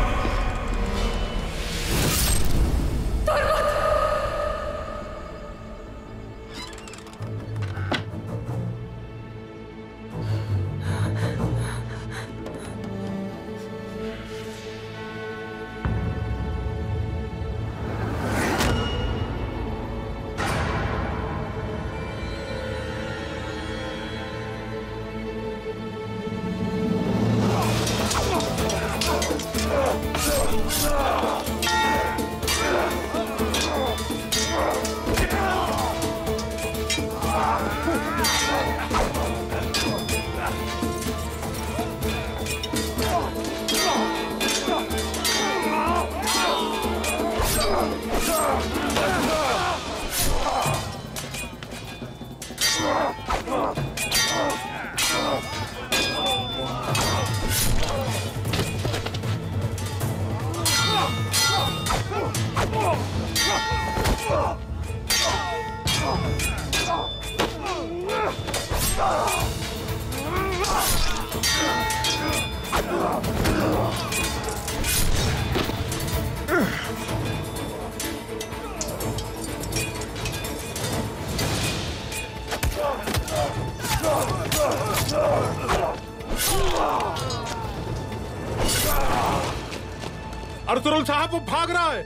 अर्तुगरुल साहब, वो भाग रहा है।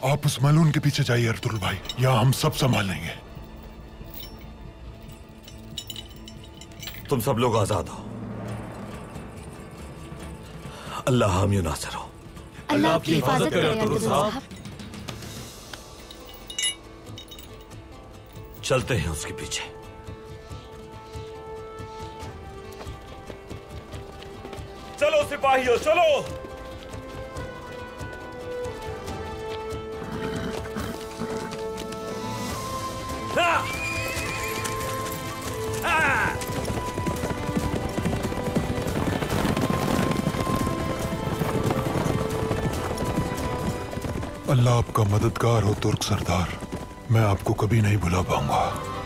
आप उस मलून के पीछे जाइए अर्तुगरुल भाई, यहाँ हम सब संभाल लेंगे। तुम सब लोग आजाद हो। अल्लाह हामी नासिर हो। अल्लाह आपकी हिफाजत करे अर्तुगरुल साहब। चलते हैं उसके पीछे। चलो सिपाहियों, चलो। अल्लाह आपका मददगार हो तुर्क सरदार। मैं आपको कभी नहीं भुला पाऊंगा।